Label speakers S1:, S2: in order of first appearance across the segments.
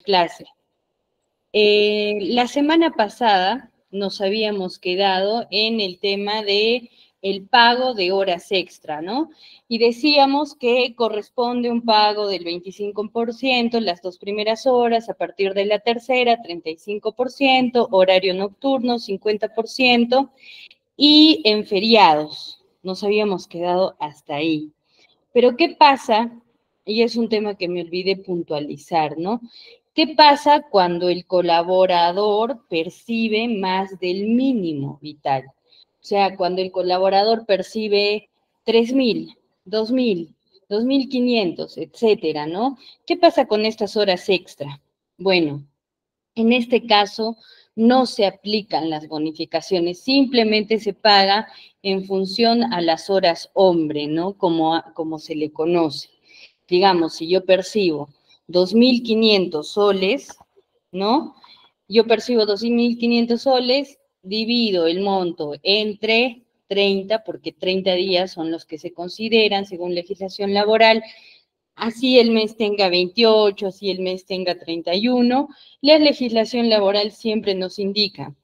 S1: clase. La semana pasada nos habíamos quedado en el tema de el pago de horas extra, ¿no? Y decíamos que corresponde un pago del 25% las 2 primeras horas, a partir de la tercera, 35%, horario nocturno, 50%, y en feriados. Nos habíamos quedado hasta ahí. Pero ¿qué pasa? Y es un tema que me olvidé puntualizar, ¿no? ¿Qué pasa cuando el colaborador percibe más del mínimo vital? O sea, cuando el colaborador percibe 3,000, 2,000, 2,500, etcétera, ¿no? ¿Qué pasa con estas horas extra? Bueno, en este caso no se aplican las bonificaciones, simplemente se paga en función a las horas hombre, ¿no? Como se le conoce. Digamos, si yo percibo 2,500 soles, ¿no? Yo percibo 2,500 soles, divido el monto entre 30, porque 30 días son los que se consideran según legislación laboral, así el mes tenga 28, así el mes tenga 31, la legislación laboral siempre nos indica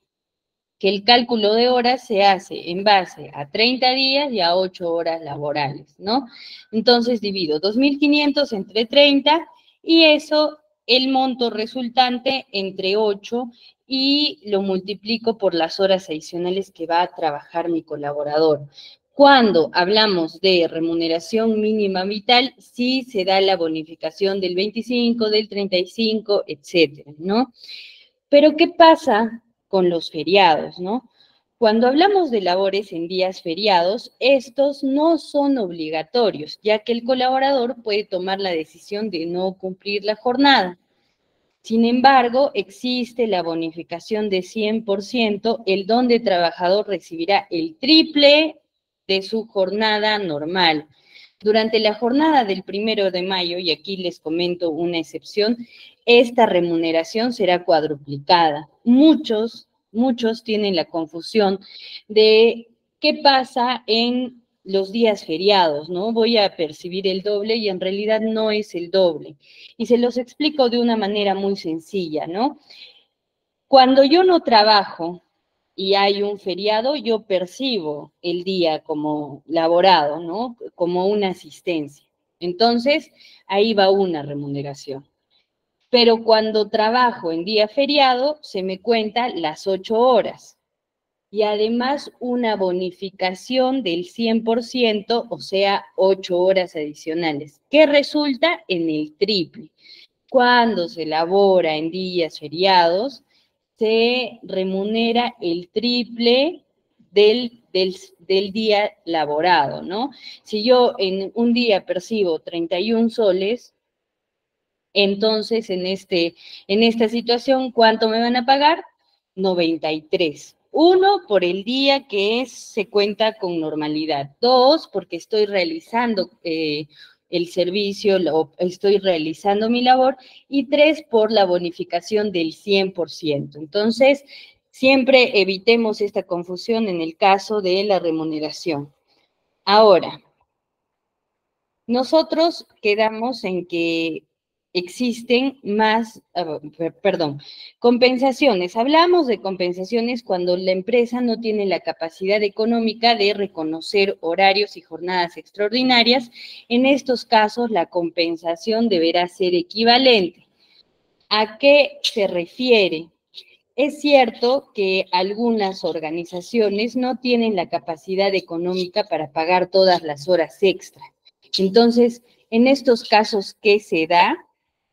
S1: que el cálculo de horas se hace en base a 30 días y a 8 horas laborales, ¿no? Entonces divido 2,500 entre 30 y eso, el monto resultante entre 8 y lo multiplico por las horas adicionales que va a trabajar mi colaborador. Cuando hablamos de remuneración mínima vital, sí se da la bonificación del 25, del 35, etcétera, ¿no? Pero ¿qué pasa con los feriados, no? Cuando hablamos de labores en días feriados, estos no son obligatorios, ya que el colaborador puede tomar la decisión de no cumplir la jornada. Sin embargo, existe la bonificación de 100%, el donde el trabajador recibirá el triple de su jornada normal. Durante la jornada del 1 de mayo, y aquí les comento una excepción, esta remuneración será cuadruplicada. Muchos tienen la confusión de qué pasa en los días feriados, ¿no? Voy a percibir el doble y en realidad no es el doble. Y se los explico de una manera muy sencilla, ¿no? Cuando yo no trabajo y hay un feriado, yo percibo el día como laborado, ¿no? Como una asistencia. Entonces, ahí va una remuneración. Pero cuando trabajo en día feriado, se me cuenta las 8 horas. Y además una bonificación del 100%, o sea, 8 horas adicionales, que resulta en el triple. Cuando se labora en días feriados, se remunera el triple del día laborado, ¿no? Si yo en un día percibo 31 soles, entonces en esta situación, ¿cuánto me van a pagar? 93. Uno, por el día que se cuenta con normalidad. Dos, porque estoy realizando el servicio, estoy realizando mi labor. Y tres, por la bonificación del 100%. Entonces, siempre evitemos esta confusión en el caso de la remuneración. Ahora, nosotros quedamos en que existen más, compensaciones. Hablamos de compensaciones cuando la empresa no tiene la capacidad económica de reconocer horarios y jornadas extraordinarias. En estos casos, la compensación deberá ser equivalente. ¿A qué se refiere? Es cierto que algunas organizaciones no tienen la capacidad económica para pagar todas las horas extra. Entonces, en estos casos, ¿qué se da?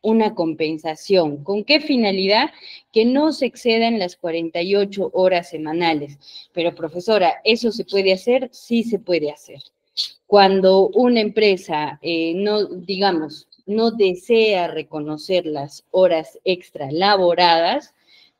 S1: Una compensación. ¿Con qué finalidad? Que no se excedan las 48 horas semanales. Pero, profesora, ¿eso se puede hacer? Sí se puede hacer. Cuando una empresa no desea reconocer las horas extra laboradas,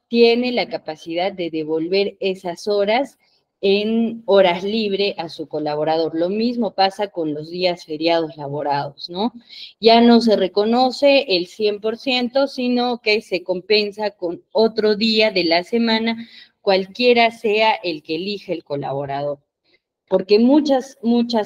S1: tiene la capacidad de devolver esas horas en horas libres a su colaborador. Lo mismo pasa con los días feriados laborados, ¿no? Ya no se reconoce el 100%, sino que se compensa con otro día de la semana, cualquiera sea el que elige el colaborador. porque muchas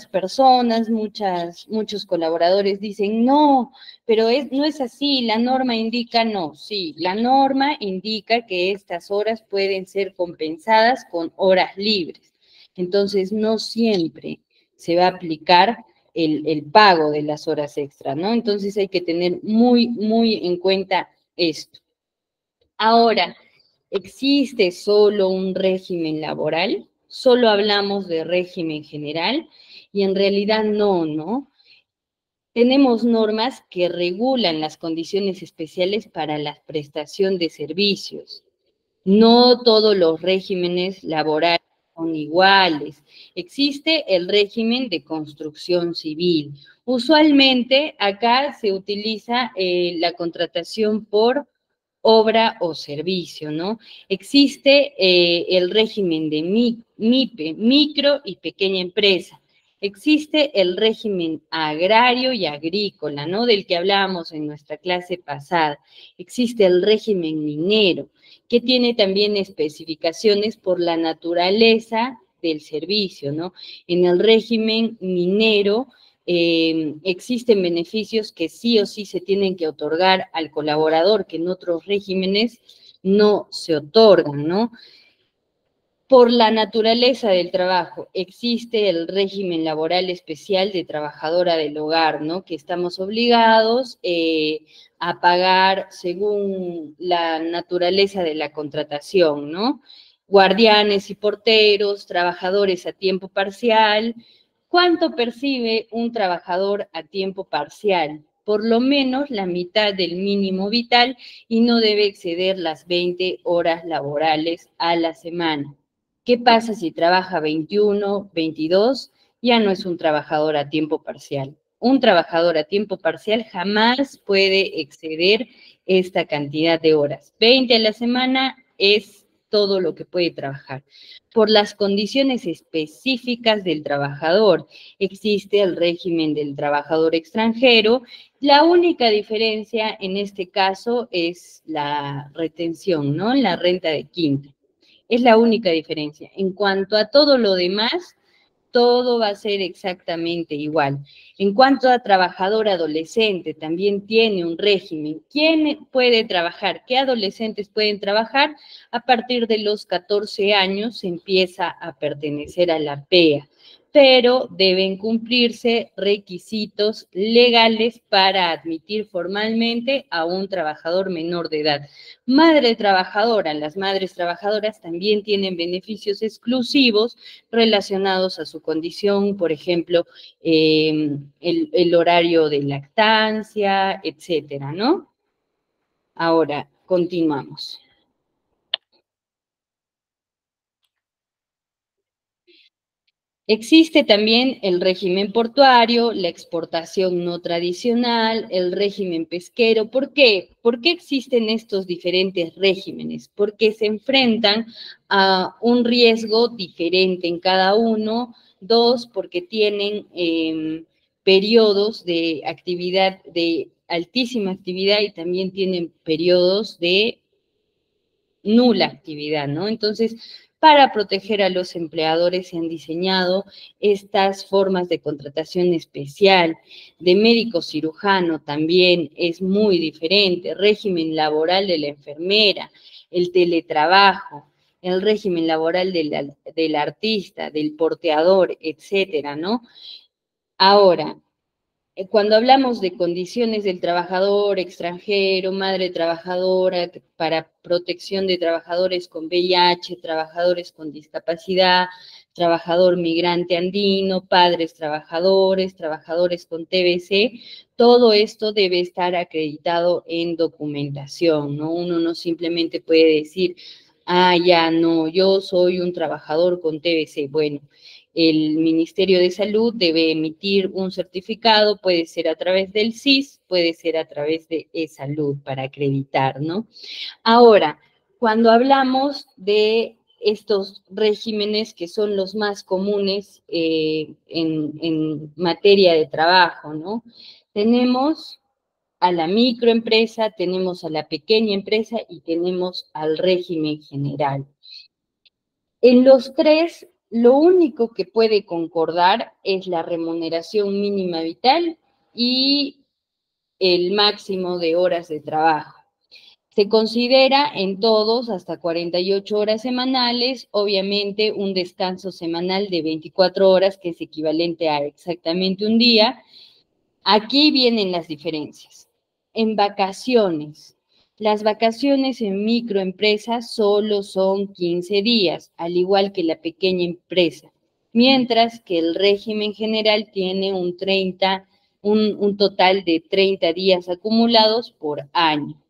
S1: personas, muchos colaboradores dicen, no, pero no es así, la norma indica no. Sí, la norma indica que estas horas pueden ser compensadas con horas libres. Entonces, no siempre se va a aplicar el pago de las horas extra, ¿no? Entonces hay que tener muy en cuenta esto. Ahora, ¿existe solo un régimen laboral? Solo hablamos de régimen general y en realidad no, ¿no? Tenemos normas que regulan las condiciones especiales para la prestación de servicios. No todos los regímenes laborales son iguales. Existe el régimen de construcción civil. Usualmente acá se utiliza la contratación por obra o servicio, ¿no? Existe el régimen de MIPE, micro y pequeña empresa. Existe el régimen agrario y agrícola, ¿no? Del que hablábamos en nuestra clase pasada. Existe el régimen minero, que tiene también especificaciones por la naturaleza del servicio, ¿no? En el régimen minero existen beneficios que sí o sí se tienen que otorgar al colaborador, que en otros regímenes no se otorgan, ¿no? Por la naturaleza del trabajo, existe el régimen laboral especial de trabajadora del hogar, ¿no? Que estamos obligados a pagar según la naturaleza de la contratación, ¿no? Guardianes y porteros, trabajadores a tiempo parcial. ¿Cuánto percibe un trabajador a tiempo parcial? Por lo menos la mitad del mínimo vital y no debe exceder las 20 horas laborales a la semana. ¿Qué pasa si trabaja 21, 22? Ya no es un trabajador a tiempo parcial. Un trabajador a tiempo parcial jamás puede exceder esta cantidad de horas. 20 a la semana es todo lo que puede trabajar. Por las condiciones específicas del trabajador, existe el régimen del trabajador extranjero. La única diferencia en este caso es la retención, ¿no? La renta de quinta. Es la única diferencia. En cuanto a todo lo demás, todo va a ser exactamente igual. En cuanto a trabajador adolescente, también tiene un régimen. ¿Quién puede trabajar? ¿Qué adolescentes pueden trabajar? A partir de los 14 años se empieza a pertenecer a la PEA, pero deben cumplirse requisitos legales para admitir formalmente a un trabajador menor de edad. Madre trabajadora, las madres trabajadoras también tienen beneficios exclusivos relacionados a su condición, por ejemplo, el horario de lactancia, etcétera, ¿no? Ahora, continuamos. Existe también el régimen portuario, la exportación no tradicional, el régimen pesquero. ¿Por qué? ¿Por qué existen estos diferentes regímenes? Porque se enfrentan a un riesgo diferente en cada uno. Dos, porque tienen periodos de actividad, de altísima actividad y también tienen periodos de nula actividad, ¿no? Entonces, para proteger a los empleadores se han diseñado estas formas de contratación especial. De médico cirujano también es muy diferente, régimen laboral de la enfermera, el teletrabajo, el régimen laboral del artista, del porteador, etcétera, ¿no? Ahora, cuando hablamos de condiciones del trabajador extranjero, madre trabajadora, para protección de trabajadores con VIH, trabajadores con discapacidad, trabajador migrante andino, padres trabajadores, trabajadores con TBC, todo esto debe estar acreditado en documentación, ¿no? Uno no simplemente puede decir, ah, ya no, yo soy un trabajador con TBC. Bueno, el Ministerio de Salud debe emitir un certificado, puede ser a través del SIS, puede ser a través de eSalud para acreditar, ¿no? Ahora, cuando hablamos de estos regímenes que son los más comunes en materia de trabajo, ¿no? Tenemos a la microempresa, tenemos a la pequeña empresa y tenemos al régimen general. En los tres, Lo único que puede concordar es la remuneración mínima vital y el máximo de horas de trabajo. Se considera en todos hasta 48 horas semanales, obviamente un descanso semanal de 24 horas, que es equivalente a exactamente un día. Aquí vienen las diferencias. En vacaciones, las vacaciones en microempresas solo son 15 días, al igual que la pequeña empresa, mientras que el régimen general tiene un total de 30 días acumulados por año.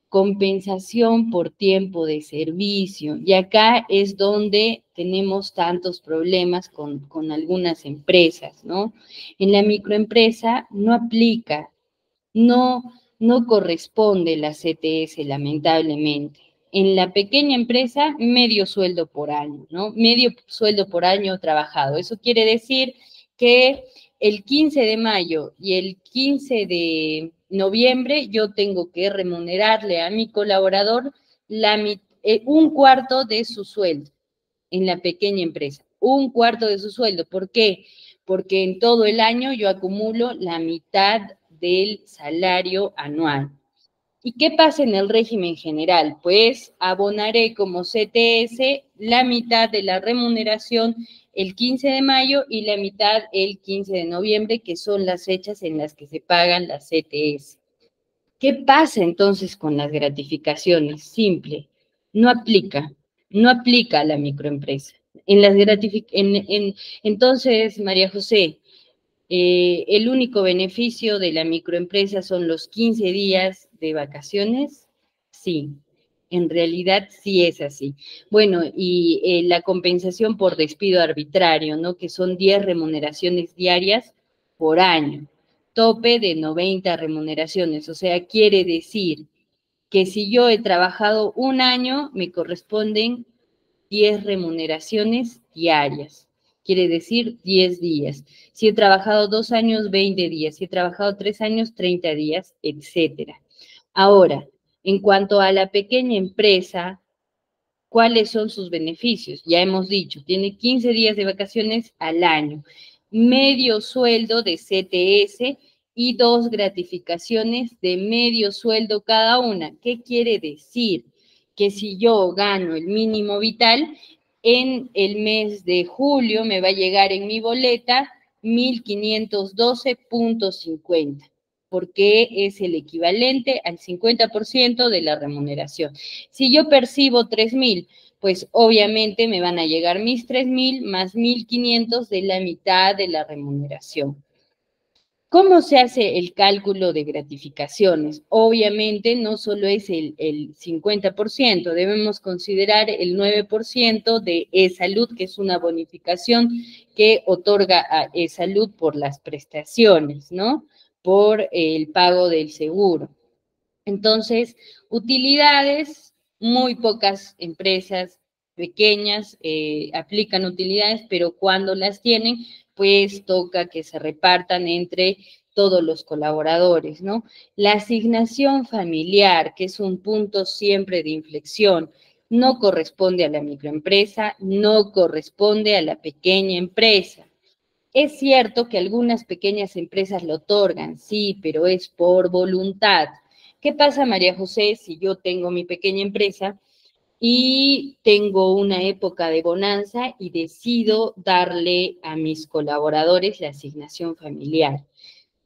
S1: Compensación por tiempo de servicio. Y acá es donde tenemos tantos problemas con algunas empresas, ¿no? En la microempresa no aplica, no, no corresponde la CTS, lamentablemente. En la pequeña empresa, medio sueldo por año, ¿no? Medio sueldo por año trabajado. Eso quiere decir que el 15 de mayo y el 15 de noviembre yo tengo que remunerarle a mi colaborador un cuarto de su sueldo en la pequeña empresa. Un cuarto de su sueldo. ¿Por qué? Porque en todo el año yo acumulo la mitad del salario anual. ¿Y qué pasa en el régimen general? Pues abonaré como CTS la mitad de la remuneración el 15 de mayo y la mitad el 15 de noviembre, que son las fechas en las que se pagan las CTS. ¿Qué pasa entonces con las gratificaciones? Simple, no aplica, no aplica a la microempresa. Entonces, María José, el único beneficio de la microempresa son los 15 días de vacaciones. Sí, en realidad sí es así. Bueno, y la compensación por despido arbitrario, ¿no? Que son 10 remuneraciones diarias por año, tope de 90 remuneraciones. O sea, quiere decir que si yo he trabajado un año, me corresponden 10 remuneraciones diarias. Quiere decir 10 días. Si he trabajado 2 años, 20 días. Si he trabajado 3 años, 30 días, etcétera. Ahora, en cuanto a la pequeña empresa, ¿cuáles son sus beneficios? Ya hemos dicho, tiene 15 días de vacaciones al año, medio sueldo de CTS y 2 gratificaciones de medio sueldo cada una. ¿Qué quiere decir? Que si yo gano el mínimo vital, en el mes de julio me va a llegar en mi boleta 1.512.50, porque es el equivalente al 50% de la remuneración. Si yo percibo 3.000, pues obviamente me van a llegar mis 3.000 más 1.500 de la mitad de la remuneración. ¿Cómo se hace el cálculo de gratificaciones? Obviamente no solo es el 50%, debemos considerar el 9% de eSalud, que es una bonificación que otorga a eSalud por las prestaciones, ¿no? Por el pago del seguro. Entonces, utilidades, muy pocas empresas pequeñas aplican utilidades, pero cuando las tienen, pues toca que se repartan entre todos los colaboradores, ¿no? La asignación familiar, que es un punto siempre de inflexión, no corresponde a la microempresa, no corresponde a la pequeña empresa. Es cierto que algunas pequeñas empresas lo otorgan, sí, pero es por voluntad. ¿Qué pasa, María José, si yo tengo mi pequeña empresa y tengo una época de bonanza y decido darle a mis colaboradores la asignación familiar?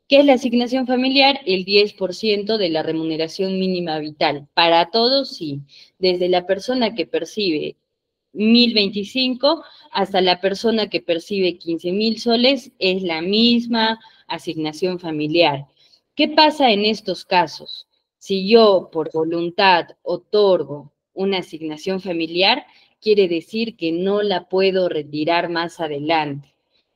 S1: ¿Qué es la asignación familiar? El 10% de la remuneración mínima vital. Para todos, sí. Desde la persona que percibe 1.025 hasta la persona que percibe 15.000 soles es la misma asignación familiar. ¿Qué pasa en estos casos? Si yo por voluntad otorgo una asignación familiar, quiere decir que no la puedo retirar más adelante.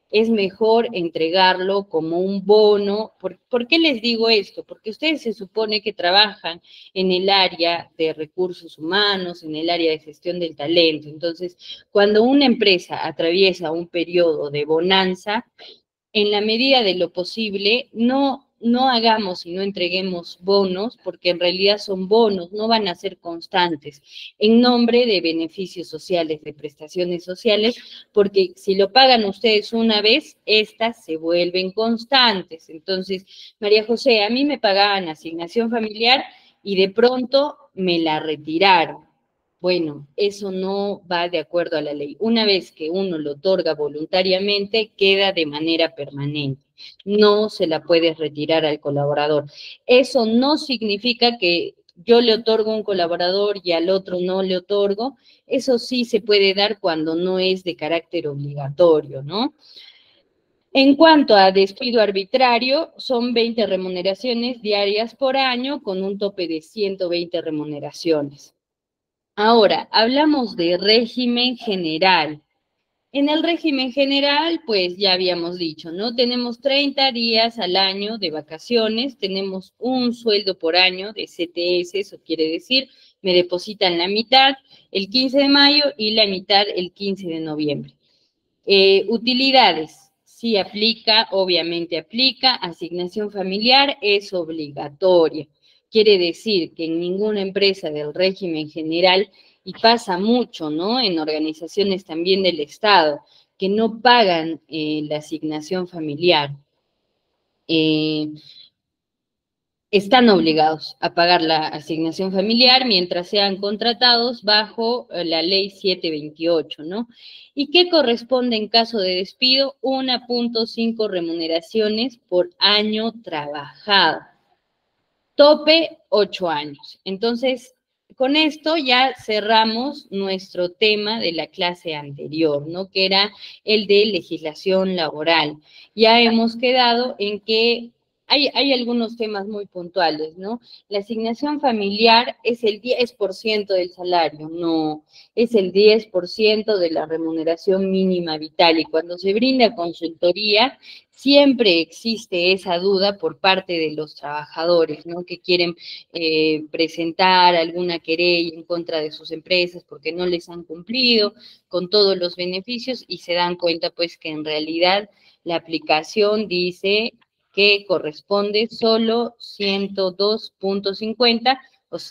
S1: Es mejor entregarlo como un bono. ¿Por qué les digo esto? Porque ustedes se supone que trabajan en el área de recursos humanos, en el área de gestión del talento. Entonces, cuando una empresa atraviesa un periodo de bonanza, en la medida de lo posible, no no hagamos y no entreguemos bonos, porque en realidad son bonos, no van a ser constantes, en nombre de beneficios sociales, de prestaciones sociales, porque si lo pagan ustedes una vez, estas se vuelven constantes. Entonces, María José, a mí me pagaban asignación familiar y de pronto me la retiraron. Bueno, eso no va de acuerdo a la ley. Una vez que uno lo otorga voluntariamente, queda de manera permanente. No se la puedes retirar al colaborador. Eso no significa que yo le otorgo a un colaborador y al otro no le otorgo. Eso sí se puede dar cuando no es de carácter obligatorio, ¿no? En cuanto a despido arbitrario, son 20 remuneraciones diarias por año con un tope de 120 remuneraciones. Ahora, hablamos de régimen general. En el régimen general, pues ya habíamos dicho, ¿no? Tenemos 30 días al año de vacaciones, tenemos un sueldo por año de CTS, eso quiere decir, me depositan la mitad el 15 de mayo y la mitad el 15 de noviembre. Utilidades, sí aplica, obviamente aplica, asignación familiar es obligatoria. Quiere decir que en ninguna empresa del régimen general, y pasa mucho, ¿no? En organizaciones también del Estado, que no pagan la asignación familiar. Están obligados a pagar la asignación familiar mientras sean contratados bajo la ley 728, ¿no? ¿Y qué corresponde en caso de despido? 1.5 remuneraciones por año trabajado. Tope 8 años. Entonces, con esto ya cerramos nuestro tema de la clase anterior, ¿no? Que era el de legislación laboral. Ya hemos quedado en que hay algunos temas muy puntuales, ¿no? La asignación familiar es el 10% del salario, no, es el 10% de la remuneración mínima vital. Y cuando se brinda consultoría, siempre existe esa duda por parte de los trabajadores, ¿no? Que quieren presentar alguna querella en contra de sus empresas porque no les han cumplido con todos los beneficios y se dan cuenta, pues, que en realidad la aplicación dice que corresponde solo 102.50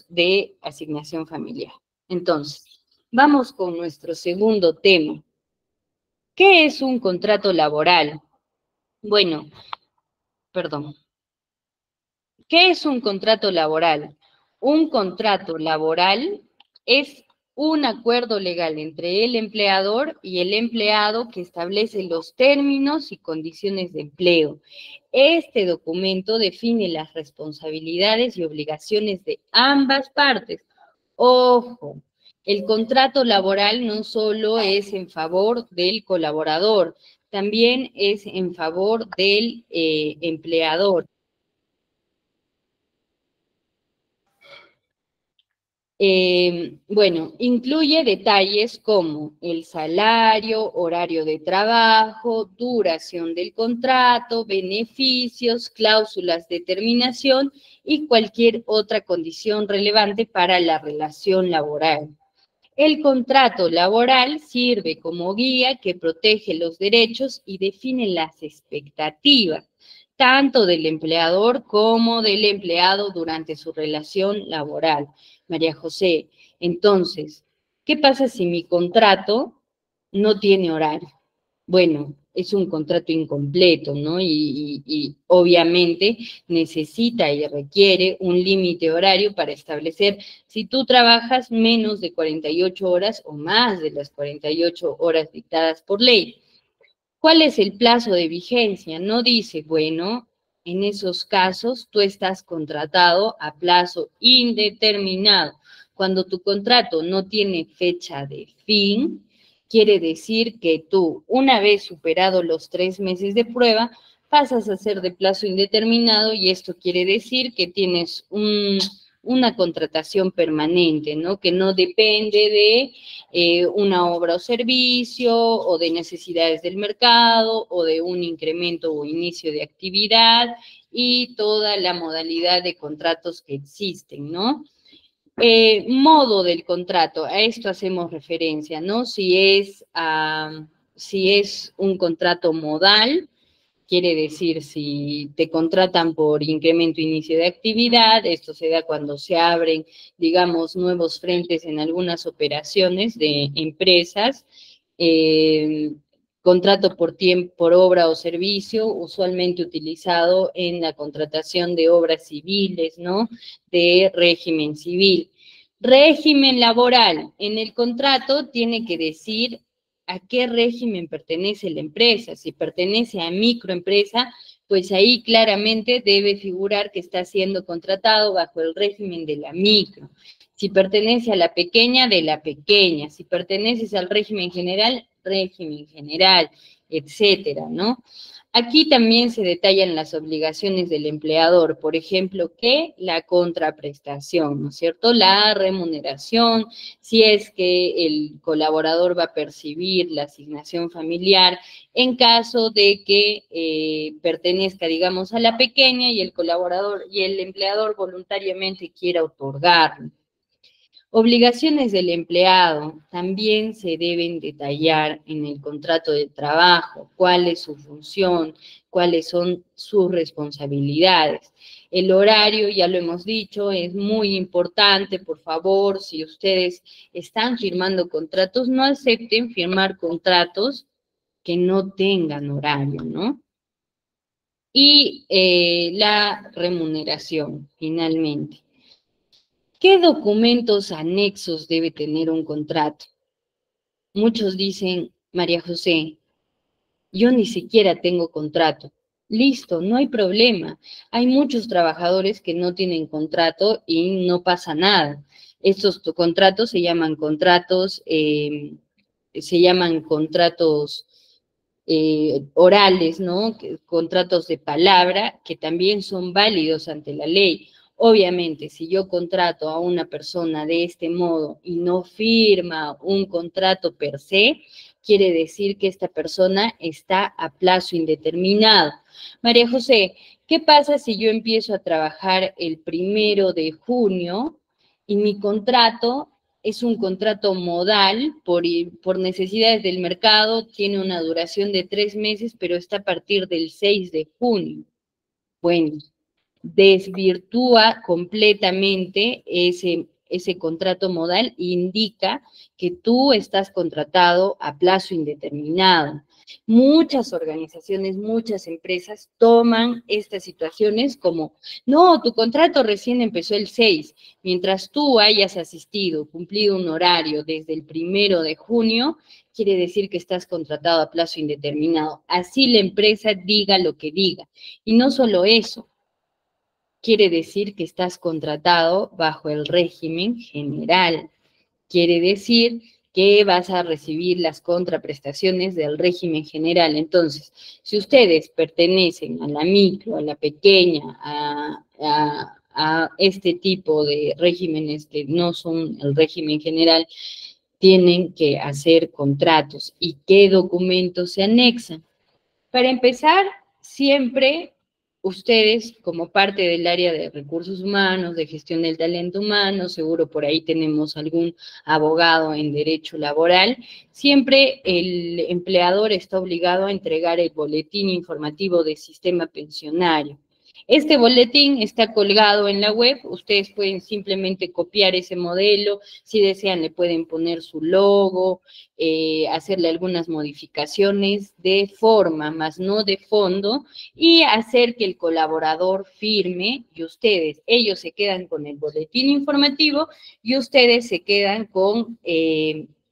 S1: de asignación familiar. Entonces, vamos con nuestro segundo tema. ¿Qué es un contrato laboral? Bueno, perdón. ¿Qué es un contrato laboral? Un contrato laboral es un acuerdo legal entre el empleador y el empleado que establece los términos y condiciones de empleo. Este documento define las responsabilidades y obligaciones de ambas partes. Ojo, el contrato laboral no solo es en favor del colaborador, también es en favor del empleador. Bueno, incluye detalles como el salario, horario de trabajo, duración del contrato, beneficios, cláusulas de terminación y cualquier otra condición relevante para la relación laboral. El contrato laboral sirve como guía que protege los derechos y define las expectativas, tanto del empleador como del empleado durante su relación laboral. María José, entonces, ¿qué pasa si mi contrato no tiene horario? Bueno, es un contrato incompleto, ¿no? Y obviamente necesita y requiere un límite horario para establecer si tú trabajas menos de 48 horas o más de las 48 horas dictadas por ley. ¿Cuál es el plazo de vigencia? No dice, bueno, en esos casos tú estás contratado a plazo indeterminado. Cuando tu contrato no tiene fecha de fin, quiere decir que tú, una vez superado los 3 meses de prueba, pasas a ser de plazo indeterminado y esto quiere decir que tienes una contratación permanente, ¿no? Que no depende de una obra o servicio o de necesidades del mercado o de un incremento o inicio de actividad y toda la modalidad de contratos que existen, ¿no? Modo del contrato, a esto hacemos referencia, ¿no? Si es un contrato modal, Quiere decir, si te contratan por incremento inicio de actividad, esto se da cuando se abren, digamos, nuevos frentes en algunas operaciones de empresas, contrato por tiempo, por obra o servicio, usualmente utilizado en la contratación de obras civiles, ¿no? De régimen civil. Régimen laboral. En el contrato tiene que decir a qué régimen pertenece la empresa. Si pertenece a microempresa, pues ahí claramente debe figurar que está siendo contratado bajo el régimen de la micro. Si pertenece a la pequeña, de la pequeña. Si perteneces al régimen general, etcétera, ¿no? Aquí también se detallan las obligaciones del empleador, por ejemplo, que la contraprestación, ¿no es cierto? La remuneración, si es que el colaborador va a percibir la asignación familiar, en caso de que pertenezca, digamos, a la pequeña y el colaborador y el empleador voluntariamente quiera otorgarlo. Obligaciones del empleado también se deben detallar en el contrato de trabajo, cuál es su función, cuáles son sus responsabilidades. El horario, ya lo hemos dicho, es muy importante. Por favor, si ustedes están firmando contratos, no acepten firmar contratos que no tengan horario, ¿no? Y la remuneración, finalmente. ¿Qué documentos anexos debe tener un contrato? Muchos dicen, María José, yo ni siquiera tengo contrato. Listo, no hay problema. Hay muchos trabajadores que no tienen contrato y no pasa nada. Estos contratos se llaman contratos orales, ¿no? Contratos de palabra que también son válidos ante la ley. Obviamente, si yo contrato a una persona de este modo y no firma un contrato per se, quiere decir que esta persona está a plazo indeterminado. María José, ¿qué pasa si yo empiezo a trabajar el 1 de junio y mi contrato es un contrato modal por necesidades del mercado, tiene una duración de 3 meses, pero está a partir del 6 de junio? Bueno, desvirtúa completamente ese contrato modal e indica que tú estás contratado a plazo indeterminado. Muchas organizaciones, muchas empresas toman estas situaciones como, no, tu contrato recién empezó el 6, mientras tú hayas asistido, cumplido un horario desde el 1 de junio, quiere decir que estás contratado a plazo indeterminado. Así la empresa diga lo que diga. Y no solo eso, quiere decir que estás contratado bajo el régimen general. Quiere decir que vas a recibir las contraprestaciones del régimen general. Entonces, si ustedes pertenecen a la micro, a la pequeña, a este tipo de regímenes que no son el régimen general, tienen que hacer contratos. ¿Y qué documentos se anexan? Para empezar, siempre ustedes, como parte del área de recursos humanos, de gestión del talento humano, seguro por ahí tenemos algún abogado en derecho laboral, siempre el empleador está obligado a entregar el boletín informativo de sistema pensionario. Este boletín está colgado en la web, ustedes pueden simplemente copiar ese modelo, si desean le pueden poner su logo, hacerle algunas modificaciones de forma, más no de fondo, y hacer que el colaborador firme y ellos se quedan con el boletín informativo y ustedes se quedan con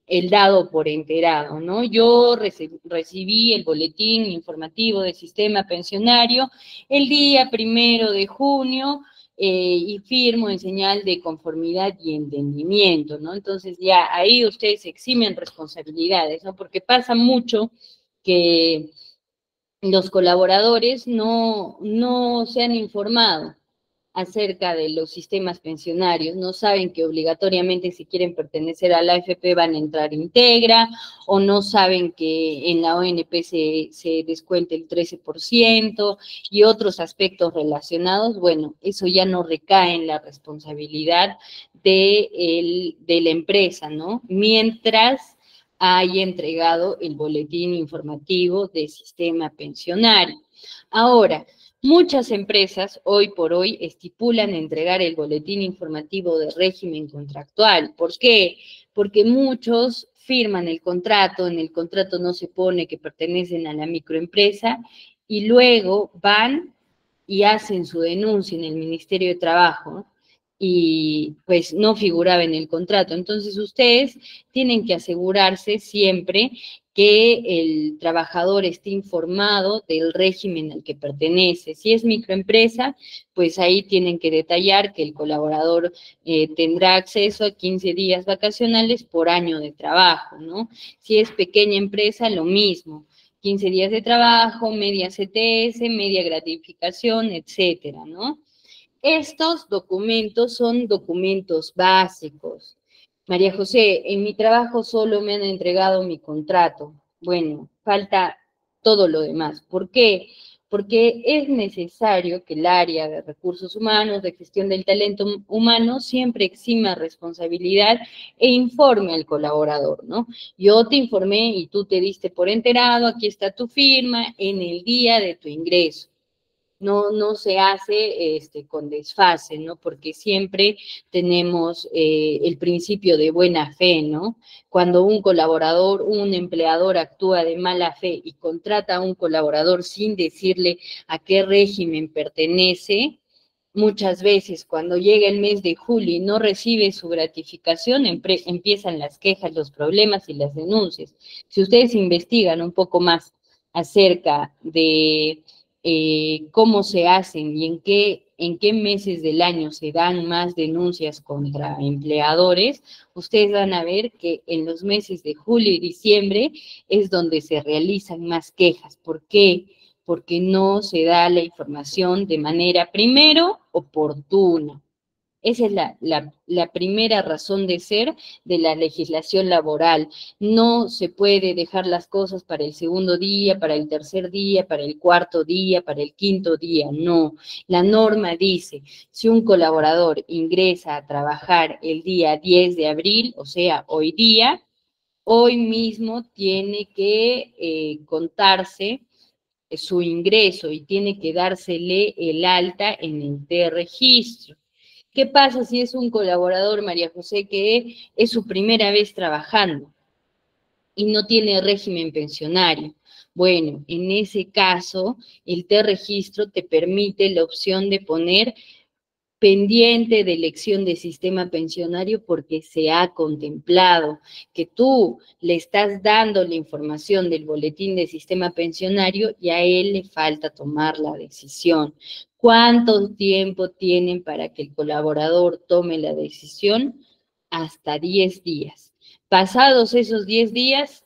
S1: el dado por enterado, ¿no? Yo recibí el boletín informativo del sistema pensionario el día 1 de junio, y firmo en señal de conformidad y entendimiento, ¿no? Entonces ya ahí ustedes eximen responsabilidades, ¿no? Porque pasa mucho que los colaboradores no se han informado acerca de los sistemas pensionarios, no saben que obligatoriamente si quieren pertenecer a la AFP van a entrar íntegra, o no saben que en la ONP se descuente el 13% y otros aspectos relacionados. Bueno, eso ya no recae en la responsabilidad de la empresa, ¿no? Mientras haya entregado el boletín informativo del sistema pensionario. Ahora, muchas empresas hoy por hoy estipulan entregar el boletín informativo de régimen contractual. ¿Por qué? Porque muchos firman el contrato, en el contrato no se pone que pertenecen a la microempresa y luego van y hacen su denuncia en el Ministerio de Trabajo y pues no figuraba en el contrato. Entonces ustedes tienen que asegurarse siempre que el trabajador esté informado del régimen al que pertenece. Si es microempresa, pues ahí tienen que detallar que el colaborador tendrá acceso a 15 días vacacionales por año de trabajo, ¿no? Si es pequeña empresa, lo mismo. 15 días de trabajo, media CTS, media gratificación, etcétera, ¿no? Estos documentos son documentos básicos. María José, en mi trabajo solo me han entregado mi contrato. Bueno, falta todo lo demás. ¿Por qué? Porque es necesario que el área de recursos humanos, de gestión del talento humano, siempre exima responsabilidad e informe al colaborador, ¿no? Yo te informé y tú te diste por enterado, aquí está tu firma en el día de tu ingreso. No se hace con desfase, ¿no? Porque siempre tenemos el principio de buena fe, ¿no? Cuando un colaborador, un empleador actúa de mala fe y contrata a un colaborador sin decirle a qué régimen pertenece, muchas veces cuando llega el mes de julio y no recibe su gratificación, empiezan las quejas, los problemas y las denuncias. Si ustedes investigan un poco más acerca de cómo se hacen y en qué meses del año se dan más denuncias contra empleadores, ustedes van a ver que en los meses de julio y diciembre es donde se realizan más quejas. ¿Por qué? Porque no se da la información de manera, primero, oportuna. Esa es la primera razón de ser de la legislación laboral. No se puede dejar las cosas para el segundo día, para el tercer día, para el cuarto día, para el quinto día. No. La norma dice, si un colaborador ingresa a trabajar el día 10 de abril, o sea, hoy día, hoy mismo tiene que contarse su ingreso y tiene que dársele el alta en el T-registro. ¿Qué pasa si es un colaborador, María José, que es su primera vez trabajando y no tiene régimen pensionario? Bueno, en ese caso, el T-registro te permite la opción de poner pendiente de elección de sistema pensionario porque se ha contemplado que tú le estás dando la información del boletín de sistema pensionario y a él le falta tomar la decisión. ¿Cuánto tiempo tienen para que el colaborador tome la decisión? Hasta 10 días. Pasados esos 10 días,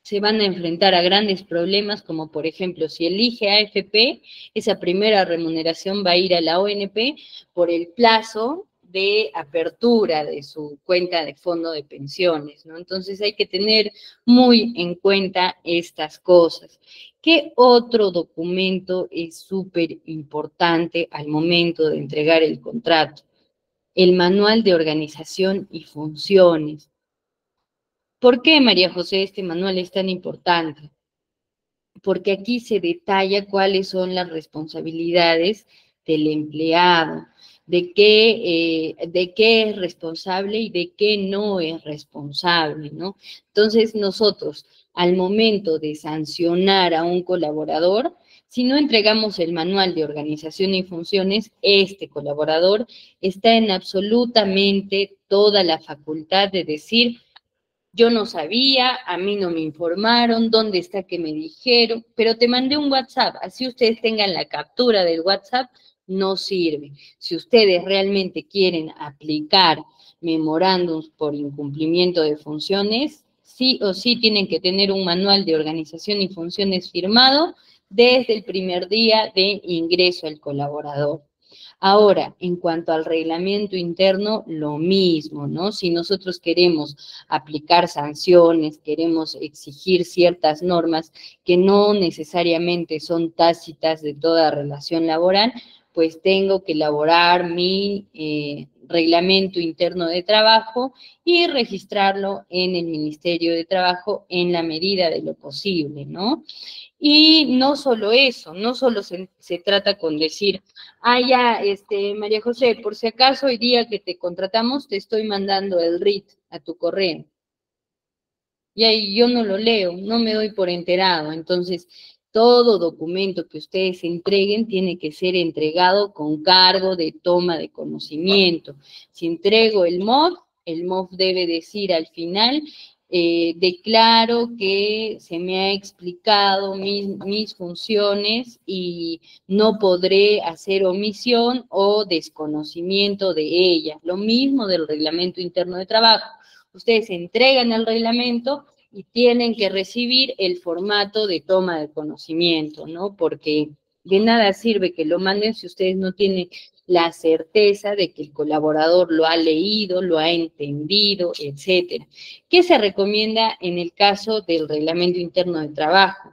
S1: se van a enfrentar a grandes problemas, como por ejemplo, si elige AFP, esa primera remuneración va a ir a la ONP por el plazo de apertura de su cuenta de fondo de pensiones, ¿no? Entonces hay que tener muy en cuenta estas cosas. ¿Qué otro documento es súper importante al momento de entregar el contrato? El manual de organización y funciones. ¿Por qué, María José, este manual es tan importante? Porque aquí se detalla cuáles son las responsabilidades del empleado, de qué es responsable y de qué no es responsable, ¿no? Entonces nosotros, al momento de sancionar a un colaborador, si no entregamos el manual de organización y funciones, este colaborador está en absolutamente toda la facultad de decir: yo no sabía, a mí no me informaron, ¿dónde está que me dijeron? Pero te mandé un WhatsApp, así ustedes tengan la captura del WhatsApp, no sirve. Si ustedes realmente quieren aplicar memorándums por incumplimiento de funciones, sí o sí tienen que tener un manual de organización y funciones firmado desde el primer día de ingreso al colaborador. Ahora, en cuanto al reglamento interno, lo mismo, ¿no? Si nosotros queremos aplicar sanciones, queremos exigir ciertas normas que no necesariamente son tácitas de toda relación laboral, pues tengo que elaborar mi reglamento interno de trabajo y registrarlo en el Ministerio de Trabajo en la medida de lo posible, ¿no? Y no solo eso, no solo se trata con decir, ah, ya, María José, por si acaso hoy día que te contratamos, te estoy mandando el RIT a tu correo. Y ahí yo no lo leo, no me doy por enterado. Entonces, todo documento que ustedes entreguen tiene que ser entregado con cargo de toma de conocimiento. Si entrego el MOF debe decir al final, declaro que se me ha explicado mis funciones y no podré hacer omisión o desconocimiento de ellas. Lo mismo del reglamento interno de trabajo. Ustedes entregan el reglamento y tienen que recibir el formato de toma de conocimiento, ¿no? Porque de nada sirve que lo manden si ustedes no tienen la certeza de que el colaborador lo ha leído, lo ha entendido, etcétera. ¿Qué se recomienda en el caso del reglamento interno de trabajo?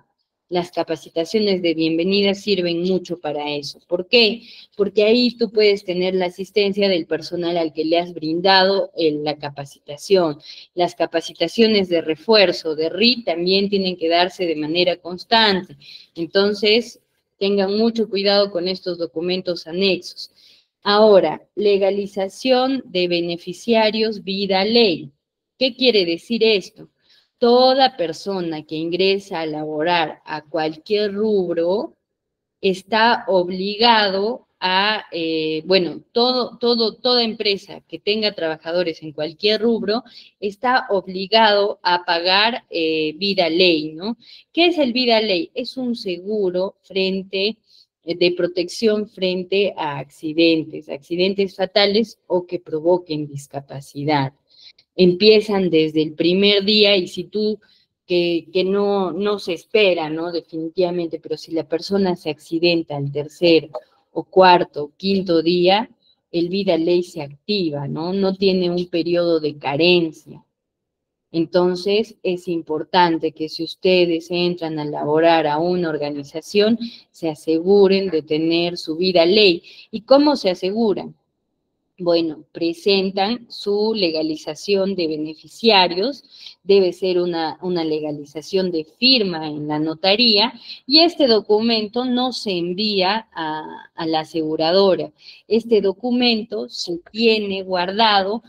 S1: Las capacitaciones de bienvenida sirven mucho para eso. ¿Por qué? Porque ahí tú puedes tener la asistencia del personal al que le has brindado la capacitación. Las capacitaciones de refuerzo, de RIT, también tienen que darse de manera constante. Entonces, tengan mucho cuidado con estos documentos anexos. Ahora, legalización de beneficiarios vida ley. ¿Qué quiere decir esto? Toda persona que ingresa a laborar a cualquier rubro está obligado a, toda empresa que tenga trabajadores en cualquier rubro está obligado a pagar vida ley, ¿no? ¿Qué es el vida ley? Es un seguro de protección frente a accidentes fatales o que provoquen discapacidad. Empiezan desde el primer día y si tú que no se espera, ¿no? Definitivamente, pero si la persona se accidenta al tercer o cuarto o quinto día, el vida ley se activa, ¿no? No tiene un periodo de carencia. Entonces, es importante que si ustedes entran a laborar a una organización, se aseguren de tener su vida ley. ¿Y cómo se aseguran? Bueno, presentan su legalización de beneficiarios, debe ser una legalización de firma en la notaría, y este documento no se envía a la aseguradora. Este documento se tiene guardado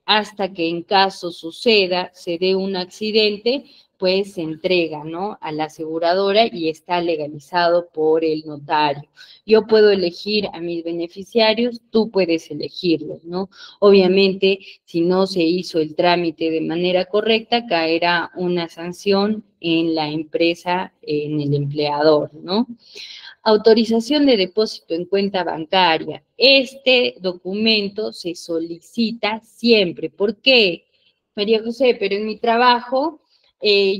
S1: hasta que en caso suceda, se dé un accidente, pues se entrega, ¿no? A la aseguradora y está legalizado por el notario. Yo puedo elegir a mis beneficiarios, tú puedes elegirlos, ¿no? Obviamente, si no se hizo el trámite de manera correcta, caerá una sanción en la empresa, en el empleador, ¿no? Autorización de depósito en cuenta bancaria. Este documento se solicita siempre. ¿Por qué, María José? Pero en mi trabajo,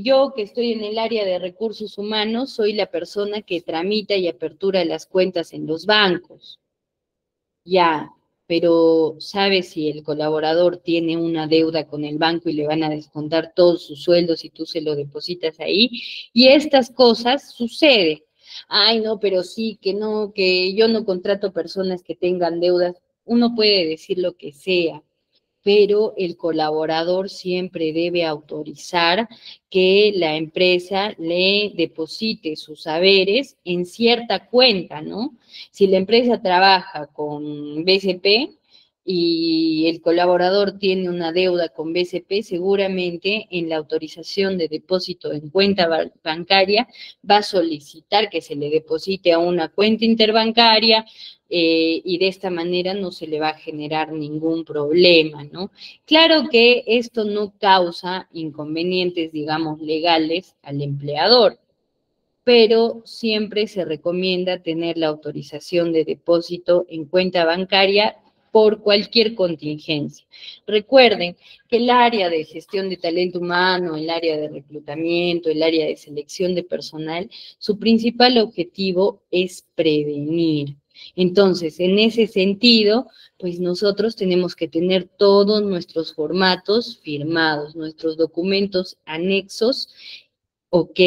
S1: yo que estoy en el área de recursos humanos, soy la persona que tramita y apertura las cuentas en los bancos. Ya, pero ¿sabe si el colaborador tiene una deuda con el banco y le van a descontar todos sus sueldos y tú se lo depositas ahí? Y estas cosas suceden. Ay, no, pero sí, que no, que yo no contrato personas que tengan deudas. Uno puede decir lo que sea, pero el colaborador siempre debe autorizar que la empresa le deposite sus saberes en cierta cuenta, ¿no? Si la empresa trabaja con BCP y el colaborador tiene una deuda con BCP, seguramente en la autorización de depósito en cuenta bancaria va a solicitar que se le deposite a una cuenta interbancaria, y de esta manera no se le va a generar ningún problema, ¿no? Claro que esto no causa inconvenientes, digamos, legales al empleador, pero siempre se recomienda tener la autorización de depósito en cuenta bancaria por cualquier contingencia. Recuerden que el área de gestión de talento humano, el área de reclutamiento, el área de selección de personal, su principal objetivo es prevenir. Entonces, en ese sentido, pues nosotros tenemos que tener todos nuestros formatos firmados, nuestros documentos anexos, ok.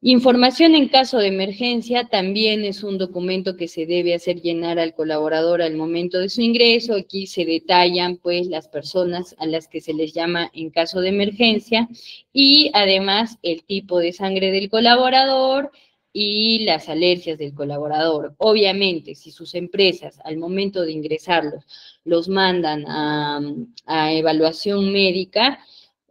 S1: Información en caso de emergencia también es un documento que se debe hacer llenar al colaborador al momento de su ingreso. Aquí se detallan pues las personas a las que se les llama en caso de emergencia y además el tipo de sangre del colaborador y las alergias del colaborador. Obviamente, si sus empresas al momento de ingresarlos los mandan a evaluación médica,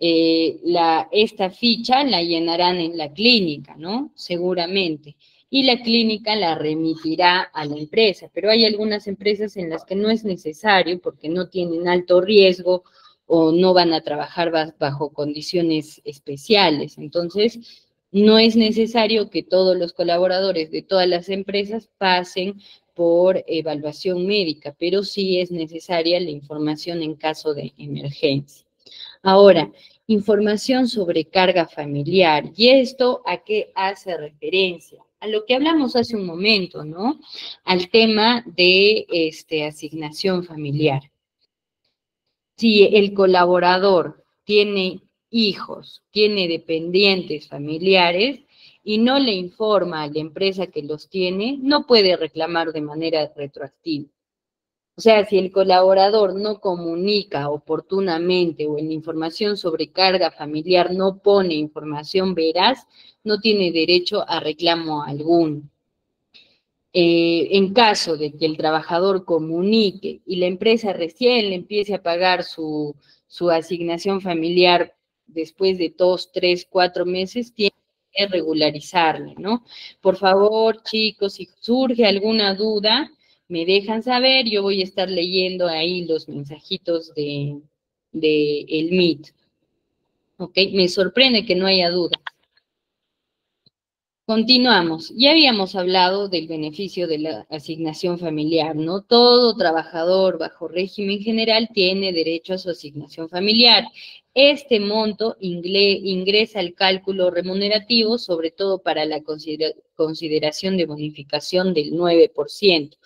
S1: esta ficha la llenarán en la clínica, ¿no? Seguramente. Y la clínica la remitirá a la empresa, pero hay algunas empresas en las que no es necesario porque no tienen alto riesgo o no van a trabajar bajo condiciones especiales. Entonces, no es necesario que todos los colaboradores de todas las empresas pasen por evaluación médica, pero sí es necesaria la información en caso de emergencia. Ahora, información sobre carga familiar. ¿Y esto a qué hace referencia? A lo que hablamos hace un momento, ¿no? Al tema de asignación familiar. Si el colaborador tiene hijos, tiene dependientes familiares y no le informa a la empresa que los tiene, no puede reclamar de manera retroactiva. O sea, si el colaborador no comunica oportunamente o en información sobre carga familiar no pone información veraz, no tiene derecho a reclamo alguno. En caso de que el trabajador comunique y la empresa recién le empiece a pagar su asignación familiar después de 2, 3, 4 meses, tiene que regularizarle, ¿no? Por favor, chicos, si surge alguna duda, me dejan saber, yo voy a estar leyendo ahí los mensajitos de el Meet, ¿ok? Me sorprende que no haya duda. Continuamos. Ya habíamos hablado del beneficio de la asignación familiar, ¿no? Todo trabajador bajo régimen general tiene derecho a su asignación familiar. Este monto ingresa al cálculo remunerativo, sobre todo para la consideración de bonificación del 9%.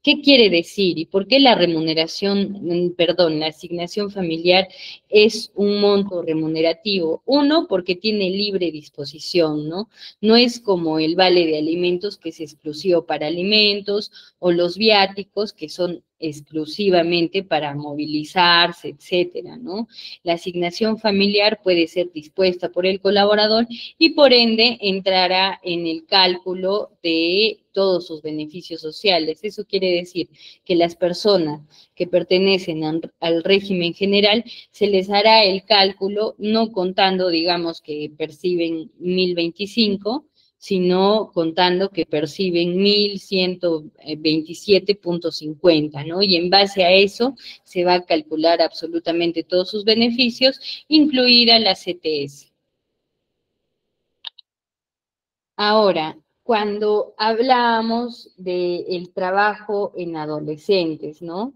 S1: ¿Qué quiere decir? ¿Y por qué la la asignación familiar es un monto remunerativo? Uno, porque tiene libre disposición, ¿no? No es como el vale de alimentos que es exclusivo para alimentos o los viáticos que son exclusivamente para movilizarse, etcétera, ¿no? La asignación familiar puede ser dispuesta por el colaborador y por ende entrará en el cálculo de todos sus beneficios sociales. Eso quiere decir que las personas que pertenecen al régimen general se les hará el cálculo no contando, digamos, que perciben 1.025, sino contando que perciben 1.127.50, ¿no? Y en base a eso se va a calcular absolutamente todos sus beneficios, incluida la CTS. Ahora, cuando hablamos del trabajo en adolescentes, ¿no?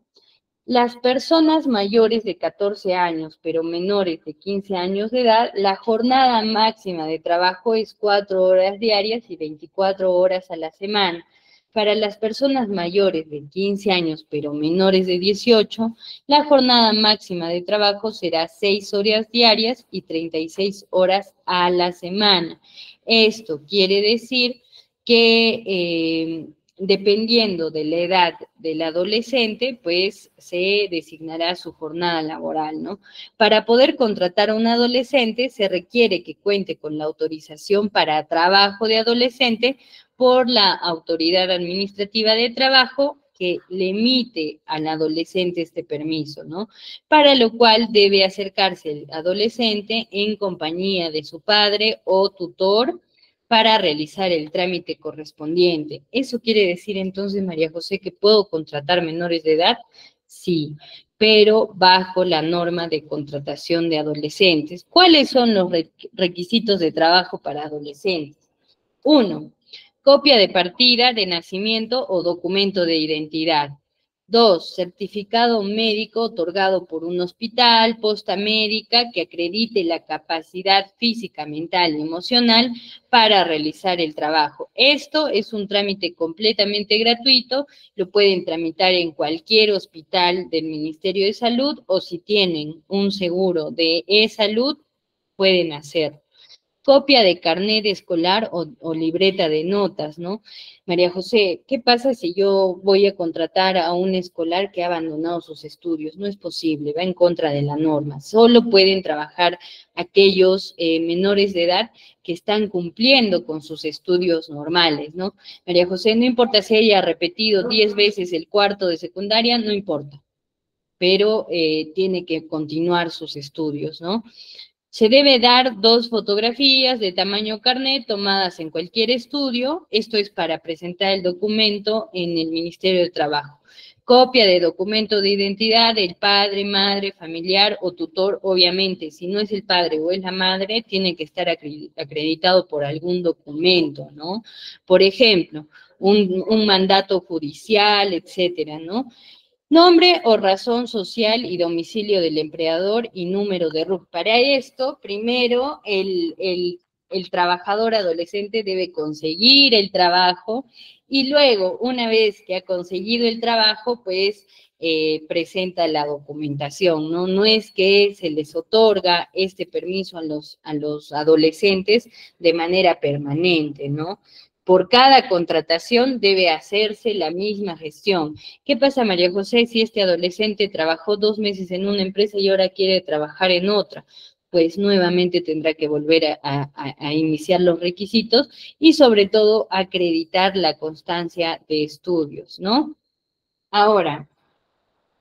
S1: Las personas mayores de 14 años, pero menores de 15 años de edad, la jornada máxima de trabajo es 4 horas diarias y 24 horas a la semana. Para las personas mayores de 15 años, pero menores de 18, la jornada máxima de trabajo será 6 horas diarias y 36 horas a la semana. Esto quiere decir que dependiendo de la edad del adolescente, pues se designará su jornada laboral, ¿no? Para poder contratar a un adolescente se requiere que cuente con la autorización para trabajo de adolescente por la Autoridad Administrativa de Trabajo que le emite al adolescente este permiso, ¿no? Para lo cual debe acercarse el adolescente en compañía de su padre o tutor para realizar el trámite correspondiente. ¿Eso quiere decir entonces, María José, que puedo contratar menores de edad? Sí, pero bajo la norma de contratación de adolescentes. ¿Cuáles son los requisitos de trabajo para adolescentes? 1. Copia de partida de nacimiento o documento de identidad. 2. Certificado médico otorgado por un hospital, posta médica que acredite la capacidad física, mental y emocional para realizar el trabajo. Esto es un trámite completamente gratuito, lo pueden tramitar en cualquier hospital del Ministerio de Salud o si tienen un seguro de e-salud, pueden hacerlo. copia de carnet escolar o libreta de notas, ¿no? María José, ¿qué pasa si yo voy a contratar a un escolar que ha abandonado sus estudios? No es posible, va en contra de la norma. Solo pueden trabajar aquellos menores de edad que están cumpliendo con sus estudios normales, ¿no? María José, no importa si haya repetido 10 veces el cuarto de secundaria, no importa, pero tiene que continuar sus estudios, ¿no? Se debe dar 2 fotografías de tamaño carnet tomadas en cualquier estudio. Esto es para presentar el documento en el Ministerio de Trabajo. Copia de documento de identidad del padre, madre, familiar o tutor, obviamente. Si no es el padre o es la madre, tiene que estar acreditado por algún documento, ¿no? Por ejemplo, un mandato judicial, etcétera, ¿no? Nombre o razón social y domicilio del empleador y número de RUC. Para esto, primero, el trabajador adolescente debe conseguir el trabajo y luego, una vez que ha conseguido el trabajo, pues presenta la documentación, ¿no? No es que se les otorga este permiso a los adolescentes de manera permanente, ¿no? Por cada contratación debe hacerse la misma gestión. ¿Qué pasa, María José, si este adolescente trabajó 2 meses en una empresa y ahora quiere trabajar en otra? Pues nuevamente tendrá que volver a iniciar los requisitos y sobre todo acreditar la constancia de estudios, ¿no? Ahora,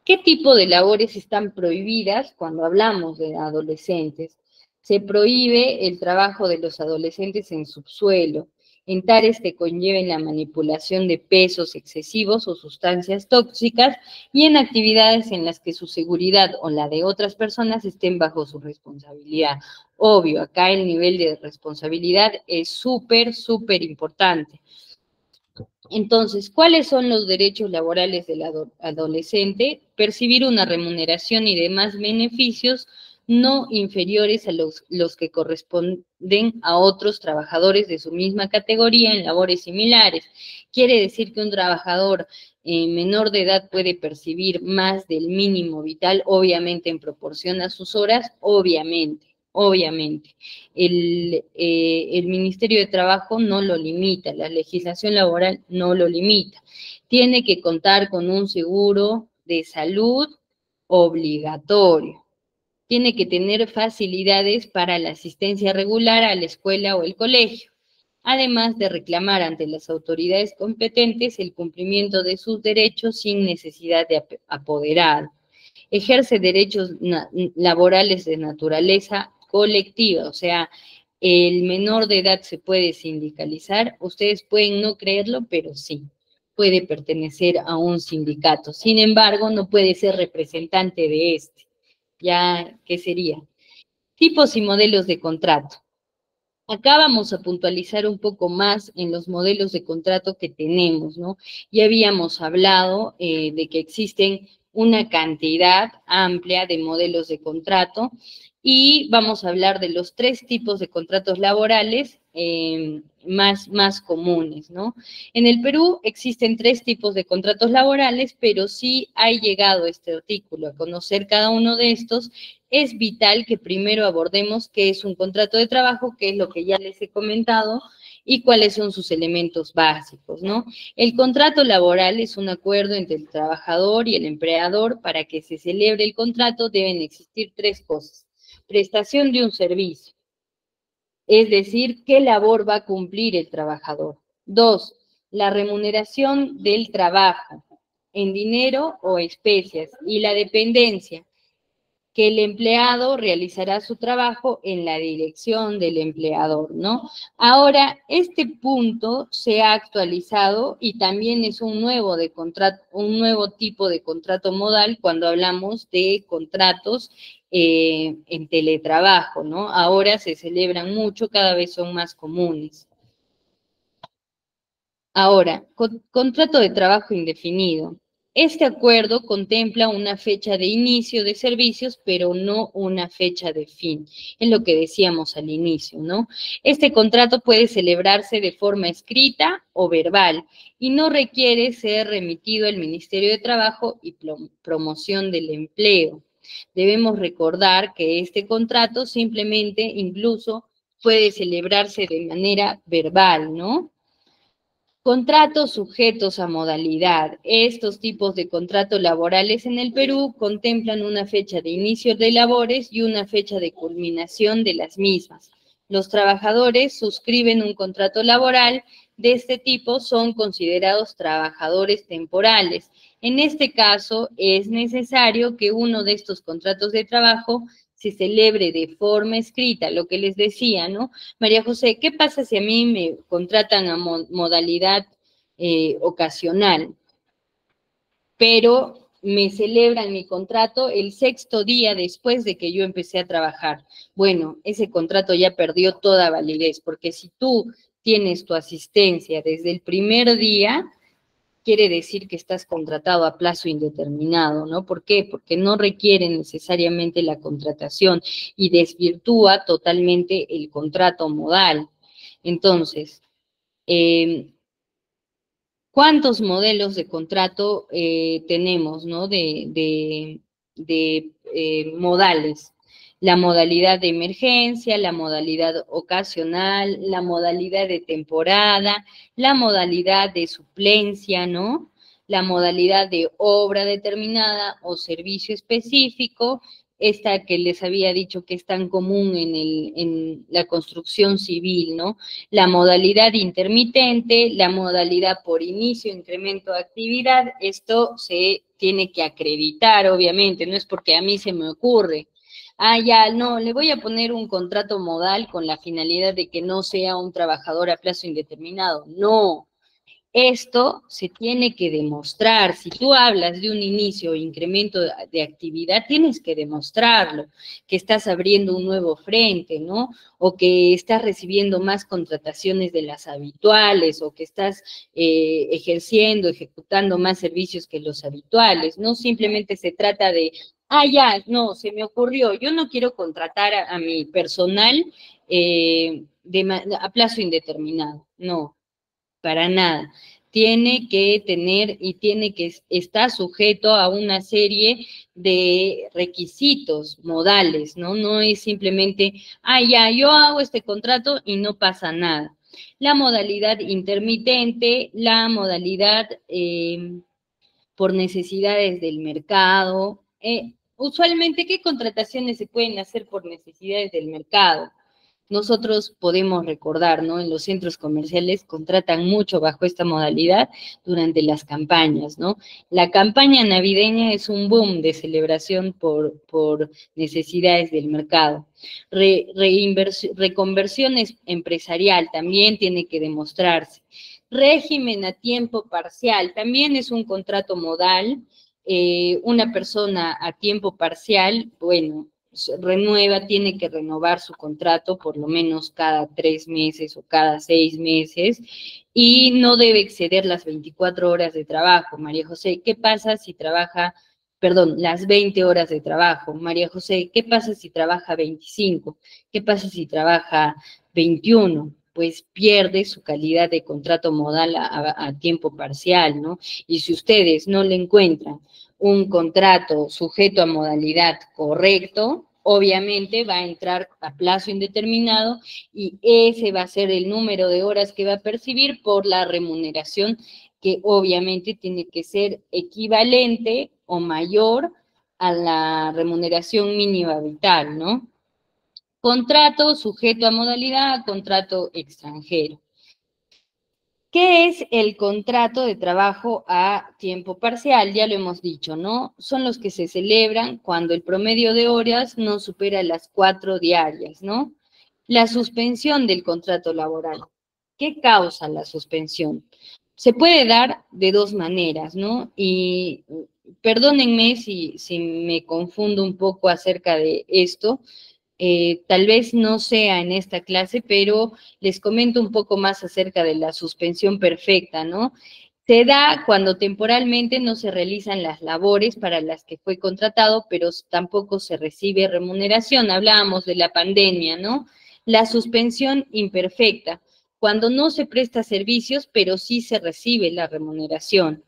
S1: ¿qué tipo de labores están prohibidas cuando hablamos de adolescentes? Se prohíbe el trabajo de los adolescentes en subsuelo, en tareas que conlleven la manipulación de pesos excesivos o sustancias tóxicas y en actividades en las que su seguridad o la de otras personas estén bajo su responsabilidad. Obvio, acá el nivel de responsabilidad es súper importante. Entonces, ¿cuáles son los derechos laborales del adolescente? Percibir una remuneración y demás beneficios no inferiores a los que corresponden a otros trabajadores de su misma categoría en labores similares. Quiere decir que un trabajador menor de edad puede percibir más del mínimo vital, obviamente en proporción a sus horas, obviamente. El Ministerio de Trabajo no lo limita, la legislación laboral no lo limita. Tiene que contar con un seguro de salud obligatorio. Tiene que tener facilidades para la asistencia regular a la escuela o el colegio, además de reclamar ante las autoridades competentes el cumplimiento de sus derechos sin necesidad de apoderado. Ejerce derechos laborales de naturaleza colectiva, o sea, el menor de edad se puede sindicalizar, ustedes pueden no creerlo, pero sí, puede pertenecer a un sindicato. Sin embargo, no puede ser representante de este. ¿Ya qué sería? Tipos y modelos de contrato. Acá vamos a puntualizar un poco más en los modelos de contrato que tenemos, ¿no? Ya habíamos hablado de que existen una cantidad amplia de modelos de contrato y vamos a hablar de los 3 tipos de contratos laborales más comunes, ¿no? En el Perú existen 3 tipos de contratos laborales, pero sí ha llegado este artículo a conocer cada uno de estos. Es vital que primero abordemos qué es un contrato de trabajo, qué es lo que ya les he comentado, y cuáles son sus elementos básicos, ¿no? El contrato laboral es un acuerdo entre el trabajador y el empleador. Para que se celebre el contrato deben existir 3 cosas. Prestación de un servicio, es decir, qué labor va a cumplir el trabajador. 2, la remuneración del trabajo, en dinero o especias, y la dependencia, que el empleado realizará su trabajo en la dirección del empleador, ¿no? Ahora, este punto se ha actualizado y también es un nuevo tipo de contrato modal cuando hablamos de contratos en teletrabajo, ¿no? Ahora se celebran mucho, cada vez son más comunes. Ahora, contrato de trabajo indefinido. Este acuerdo contempla una fecha de inicio de servicios, pero no una fecha de fin, es lo que decíamos al inicio, ¿no? Este contrato puede celebrarse de forma escrita o verbal y no requiere ser remitido al Ministerio de Trabajo y Promoción del Empleo. Debemos recordar que este contrato simplemente incluso puede celebrarse de manera verbal, ¿no? Contratos sujetos a modalidad. Estos tipos de contratos laborales en el Perú contemplan una fecha de inicio de labores y una fecha de culminación de las mismas. Los trabajadores suscriben un contrato laboral de este tipo, son considerados trabajadores temporales. En este caso, es necesario que uno de estos contratos de trabajo se celebre de forma escrita, lo que les decía, ¿no? María José, ¿qué pasa si a mí me contratan a modalidad ocasional, pero me celebran mi contrato el 6º día después de que yo empecé a trabajar? Bueno, ese contrato ya perdió toda validez, porque si tú tienes tu asistencia desde el primer día, quiere decir que estás contratado a plazo indeterminado, ¿no? ¿Por qué? Porque no requiere necesariamente la contratación y desvirtúa totalmente el contrato modal. Entonces, ¿cuántos modelos de contrato tenemos, ¿no? De modales. La modalidad de emergencia, la modalidad ocasional, la modalidad de temporada, la modalidad de suplencia, ¿no? La modalidad de obra determinada o servicio específico, esta que les había dicho que es tan común en la construcción civil, ¿no? La modalidad intermitente, la modalidad por inicio, incremento de actividad. Esto se tiene que acreditar, obviamente, no es porque a mí se me ocurre. Ah, ya, no, le voy a poner un contrato modal con la finalidad de que no sea un trabajador a plazo indeterminado. No, esto se tiene que demostrar. Si tú hablas de un inicio o incremento de actividad, tienes que demostrarlo, que estás abriendo un nuevo frente, ¿no? O que estás recibiendo más contrataciones de las habituales, o que estás ejerciendo, ejecutando más servicios que los habituales. No simplemente se trata de, ah, ya, no, se me ocurrió, yo no quiero contratar a mi personal a plazo indeterminado. No, para nada. Tiene que tener y tiene que estar sujeto a una serie de requisitos modales, ¿no? No es simplemente, ah, ya, yo hago este contrato y no pasa nada. La modalidad intermitente, la modalidad por necesidades del mercado. Usualmente, ¿qué contrataciones se pueden hacer por necesidades del mercado? Nosotros podemos recordar, ¿no? En los centros comerciales contratan mucho bajo esta modalidad durante las campañas, ¿no? La campaña navideña es un boom de celebración por necesidades del mercado. Reconversión empresarial también tiene que demostrarse. Régimen a tiempo parcial también es un contrato modal. Una persona a tiempo parcial, bueno, renueva, tiene que renovar su contrato por lo menos cada 3 meses o cada 6 meses y no debe exceder las 24 horas de trabajo. María José, ¿qué pasa si trabaja, perdón, las 20 horas de trabajo? María José, ¿qué pasa si trabaja 25? ¿Qué pasa si trabaja 21? Pues pierde su calidad de contrato modal a tiempo parcial, ¿no? Y si ustedes no le encuentran un contrato sujeto a modalidad correcto, obviamente va a entrar a plazo indeterminado y ese va a ser el número de horas que va a percibir por la remuneración, que obviamente tiene que ser equivalente o mayor a la remuneración mínima vital, ¿no? Contrato sujeto a modalidad, contrato extranjero. ¿Qué es el contrato de trabajo a tiempo parcial? Ya lo hemos dicho, ¿no? Son los que se celebran cuando el promedio de horas no supera las 4 diarias, ¿no? La suspensión del contrato laboral. ¿Qué causa la suspensión? Se puede dar de 2 maneras, ¿no? Y perdónenme si me confundo un poco acerca de esto, tal vez no sea en esta clase, pero les comento un poco más acerca de la suspensión perfecta, ¿no? Se da cuando temporalmente no se realizan las labores para las que fue contratado, pero tampoco se recibe remuneración. Hablábamos de la pandemia, ¿no? La suspensión imperfecta, cuando no se presta servicios, pero sí se recibe la remuneración.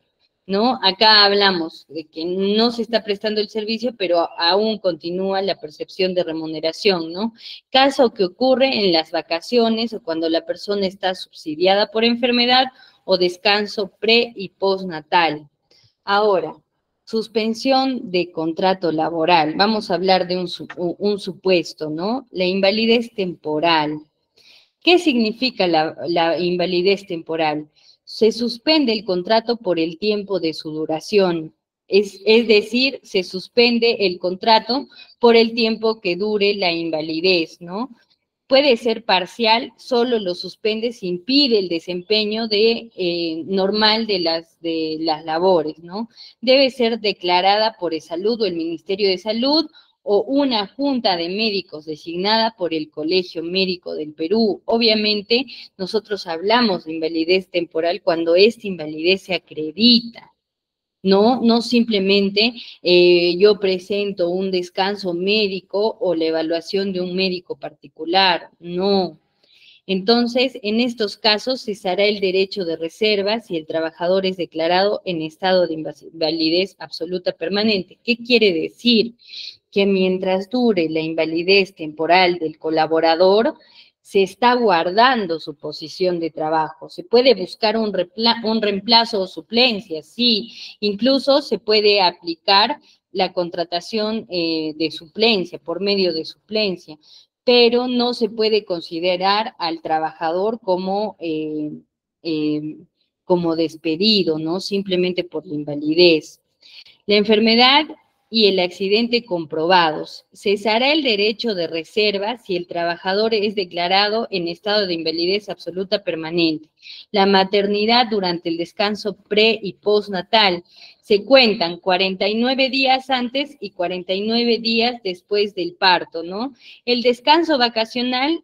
S1: ¿no? Acá hablamos de que no se está prestando el servicio, pero aún continúa la percepción de remuneración, ¿no? Caso que ocurre en las vacaciones o cuando la persona está subsidiada por enfermedad o descanso pre y postnatal. Ahora, suspensión de contrato laboral. Vamos a hablar de un supuesto, ¿no? La invalidez temporal. ¿Qué significa la invalidez temporal? Se suspende el contrato por el tiempo de su duración. Es decir, se suspende el contrato por el tiempo que dure la invalidez, ¿no? Puede ser parcial, solo lo suspende si impide el desempeño normal de las labores, ¿no? Debe ser declarada por el Salud o el Ministerio de Salud o una junta de médicos designada por el Colegio Médico del Perú. Obviamente, nosotros hablamos de invalidez temporal cuando esta invalidez se acredita. No simplemente yo presento un descanso médico o la evaluación de un médico particular, no. Entonces, en estos casos cesará el derecho de reserva si el trabajador es declarado en estado de invalidez absoluta permanente. ¿Qué quiere decir? Que mientras dure la invalidez temporal del colaborador, se está guardando su posición de trabajo. Se puede buscar un reemplazo o suplencia, sí. Incluso se puede aplicar la contratación de suplencia, por medio de suplencia, pero no se puede considerar al trabajador eh, como despedido, ¿no? Simplemente por la invalidez. La enfermedad y el accidente comprobados. Cesará el derecho de reserva si el trabajador es declarado en estado de invalidez absoluta permanente. La maternidad durante el descanso pre y postnatal. Se cuentan 49 días antes y 49 días después del parto, ¿no? El descanso vacacional,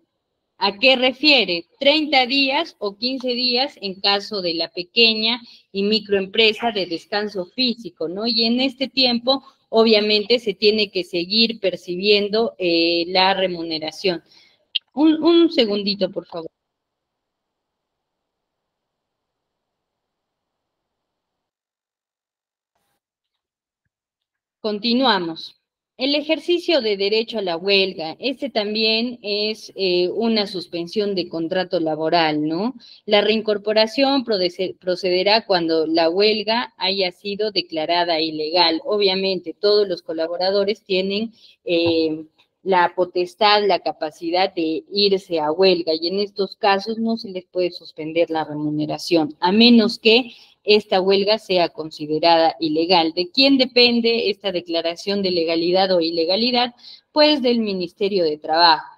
S1: ¿a qué refiere? 30 días o 15 días en caso de la pequeña y microempresa de descanso físico, ¿no? Y en este tiempo, obviamente, se tiene que seguir percibiendo la remuneración. Un segundito, por favor. Continuamos. El ejercicio de derecho a la huelga, este también es una suspensión de contrato laboral, ¿no? La reincorporación procederá cuando la huelga haya sido declarada ilegal. Obviamente, todos los colaboradores tienen la potestad, la capacidad de irse a huelga y en estos casos no se les puede suspender la remuneración, a menos que esta huelga sea considerada ilegal. ¿De quién depende esta declaración de legalidad o ilegalidad? Pues del Ministerio de Trabajo.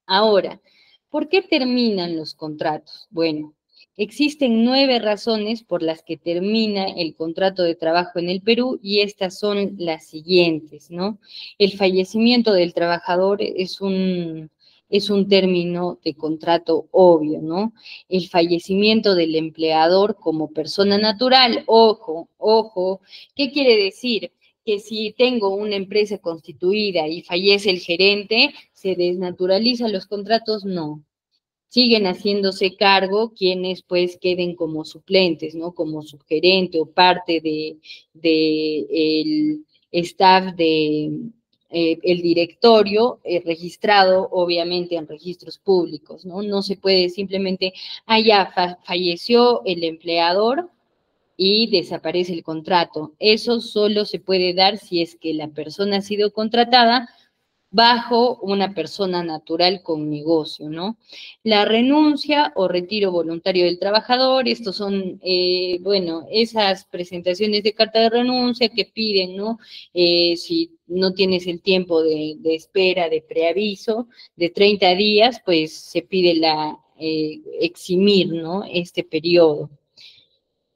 S1: Ahora, ¿por qué terminan los contratos? Bueno, existen 9 razones por las que termina el contrato de trabajo en el Perú y estas son las siguientes, ¿no? El fallecimiento del trabajador es un término de contrato obvio, ¿no? El fallecimiento del empleador como persona natural, ojo, ¿qué quiere decir? Que si tengo una empresa constituida y fallece el gerente, ¿se desnaturalizan los contratos? No. Siguen haciéndose cargo quienes pues queden como suplentes, ¿no? Como subgerente o parte de el staff de el directorio registrado obviamente en registros públicos, ¿no? No se puede simplemente, ya falleció el empleador, y desaparece el contrato. Eso solo se puede dar si es que la persona ha sido contratada bajo una persona natural con negocio, ¿no? La renuncia o retiro voluntario del trabajador, estos son, bueno, esas presentaciones de carta de renuncia que piden, ¿no? Si no tienes el tiempo de espera, de preaviso, de 30 días, pues se pide eximir, ¿no? Este periodo.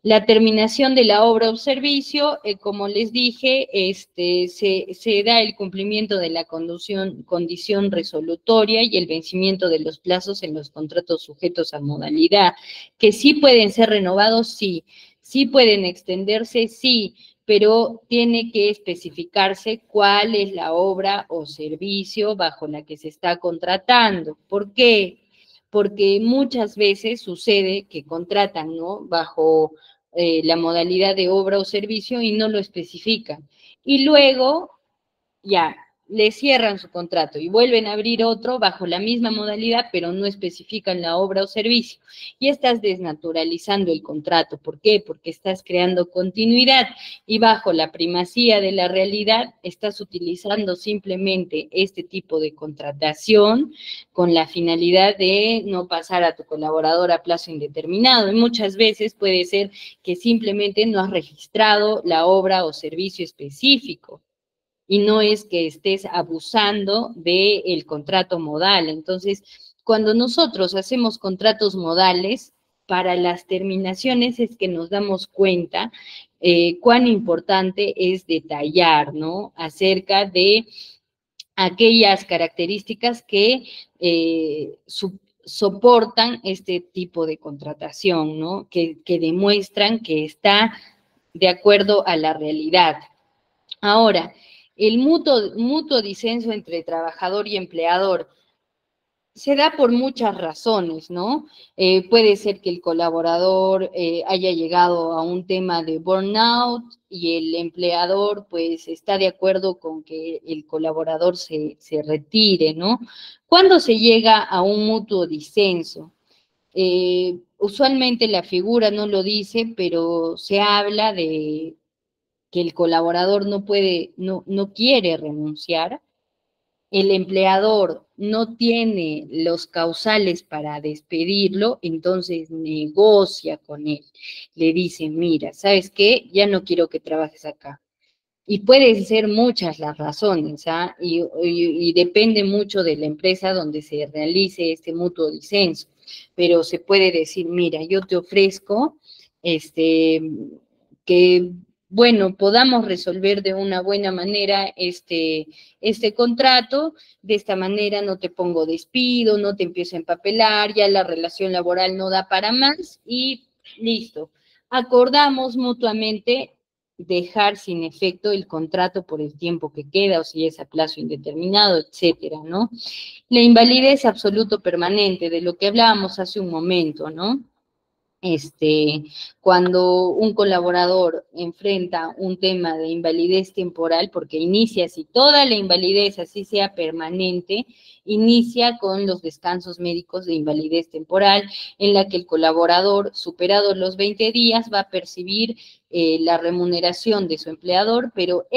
S1: La terminación de la obra o servicio, como les dije, se da el cumplimiento de la condición resolutoria y el vencimiento de los plazos en los contratos sujetos a modalidad, que sí pueden ser renovados, sí pueden extenderse, sí, pero tiene que especificarse cuál es la obra o servicio bajo la que se está contratando. ¿Por qué? Porque muchas veces sucede que contratan, ¿no? Bajo la modalidad de obra o servicio y no lo especifican. Y luego, ya, le cierran su contrato y vuelven a abrir otro bajo la misma modalidad, pero no especifican la obra o servicio. Y estás desnaturalizando el contrato. ¿Por qué? Porque estás creando continuidad y bajo la primacía de la realidad estás utilizando simplemente este tipo de contratación con la finalidad de no pasar a tu colaborador a plazo indeterminado. Y muchas veces puede ser que simplemente no has registrado la obra o servicio específico y no es que estés abusando del contrato modal. Entonces, cuando nosotros hacemos contratos modales, para las terminaciones es que nos damos cuenta cuán importante es detallar, ¿no? Acerca de aquellas características que soportan este tipo de contratación, ¿no? Que demuestran que está de acuerdo a la realidad. Ahora, el mutuo disenso entre trabajador y empleador se da por muchas razones, ¿no? Puede ser que el colaborador haya llegado a un tema de burnout y el empleador pues está de acuerdo con que el colaborador se retire, ¿no? ¿Cuándo se llega a un mutuo disenso? Usualmente la figura no lo dice, pero se habla de que el colaborador no quiere renunciar, el empleador no tiene los causales para despedirlo, entonces negocia con él. Le dice, mira, ¿sabes qué? Ya no quiero que trabajes acá. Y pueden ser muchas las razones, ¿ah? Y depende mucho de la empresa donde se realice este mutuo disenso. Pero se puede decir, mira, yo te ofrezco que, bueno, podamos resolver de una buena manera este contrato, de esta manera no te pongo despido, no te empiezo a empapelar, ya la relación laboral no da para más y listo. Acordamos mutuamente dejar sin efecto el contrato por el tiempo que queda, o si es a plazo indeterminado, etcétera, ¿no? La invalidez absoluto permanente, de lo que hablábamos hace un momento, ¿no? Cuando un colaborador enfrenta un tema de invalidez temporal, porque inicia, si toda la invalidez, así sea permanente, inicia con los descansos médicos de invalidez temporal, en la que el colaborador, superados los 20 días, va a percibir la remuneración de su empleador, pero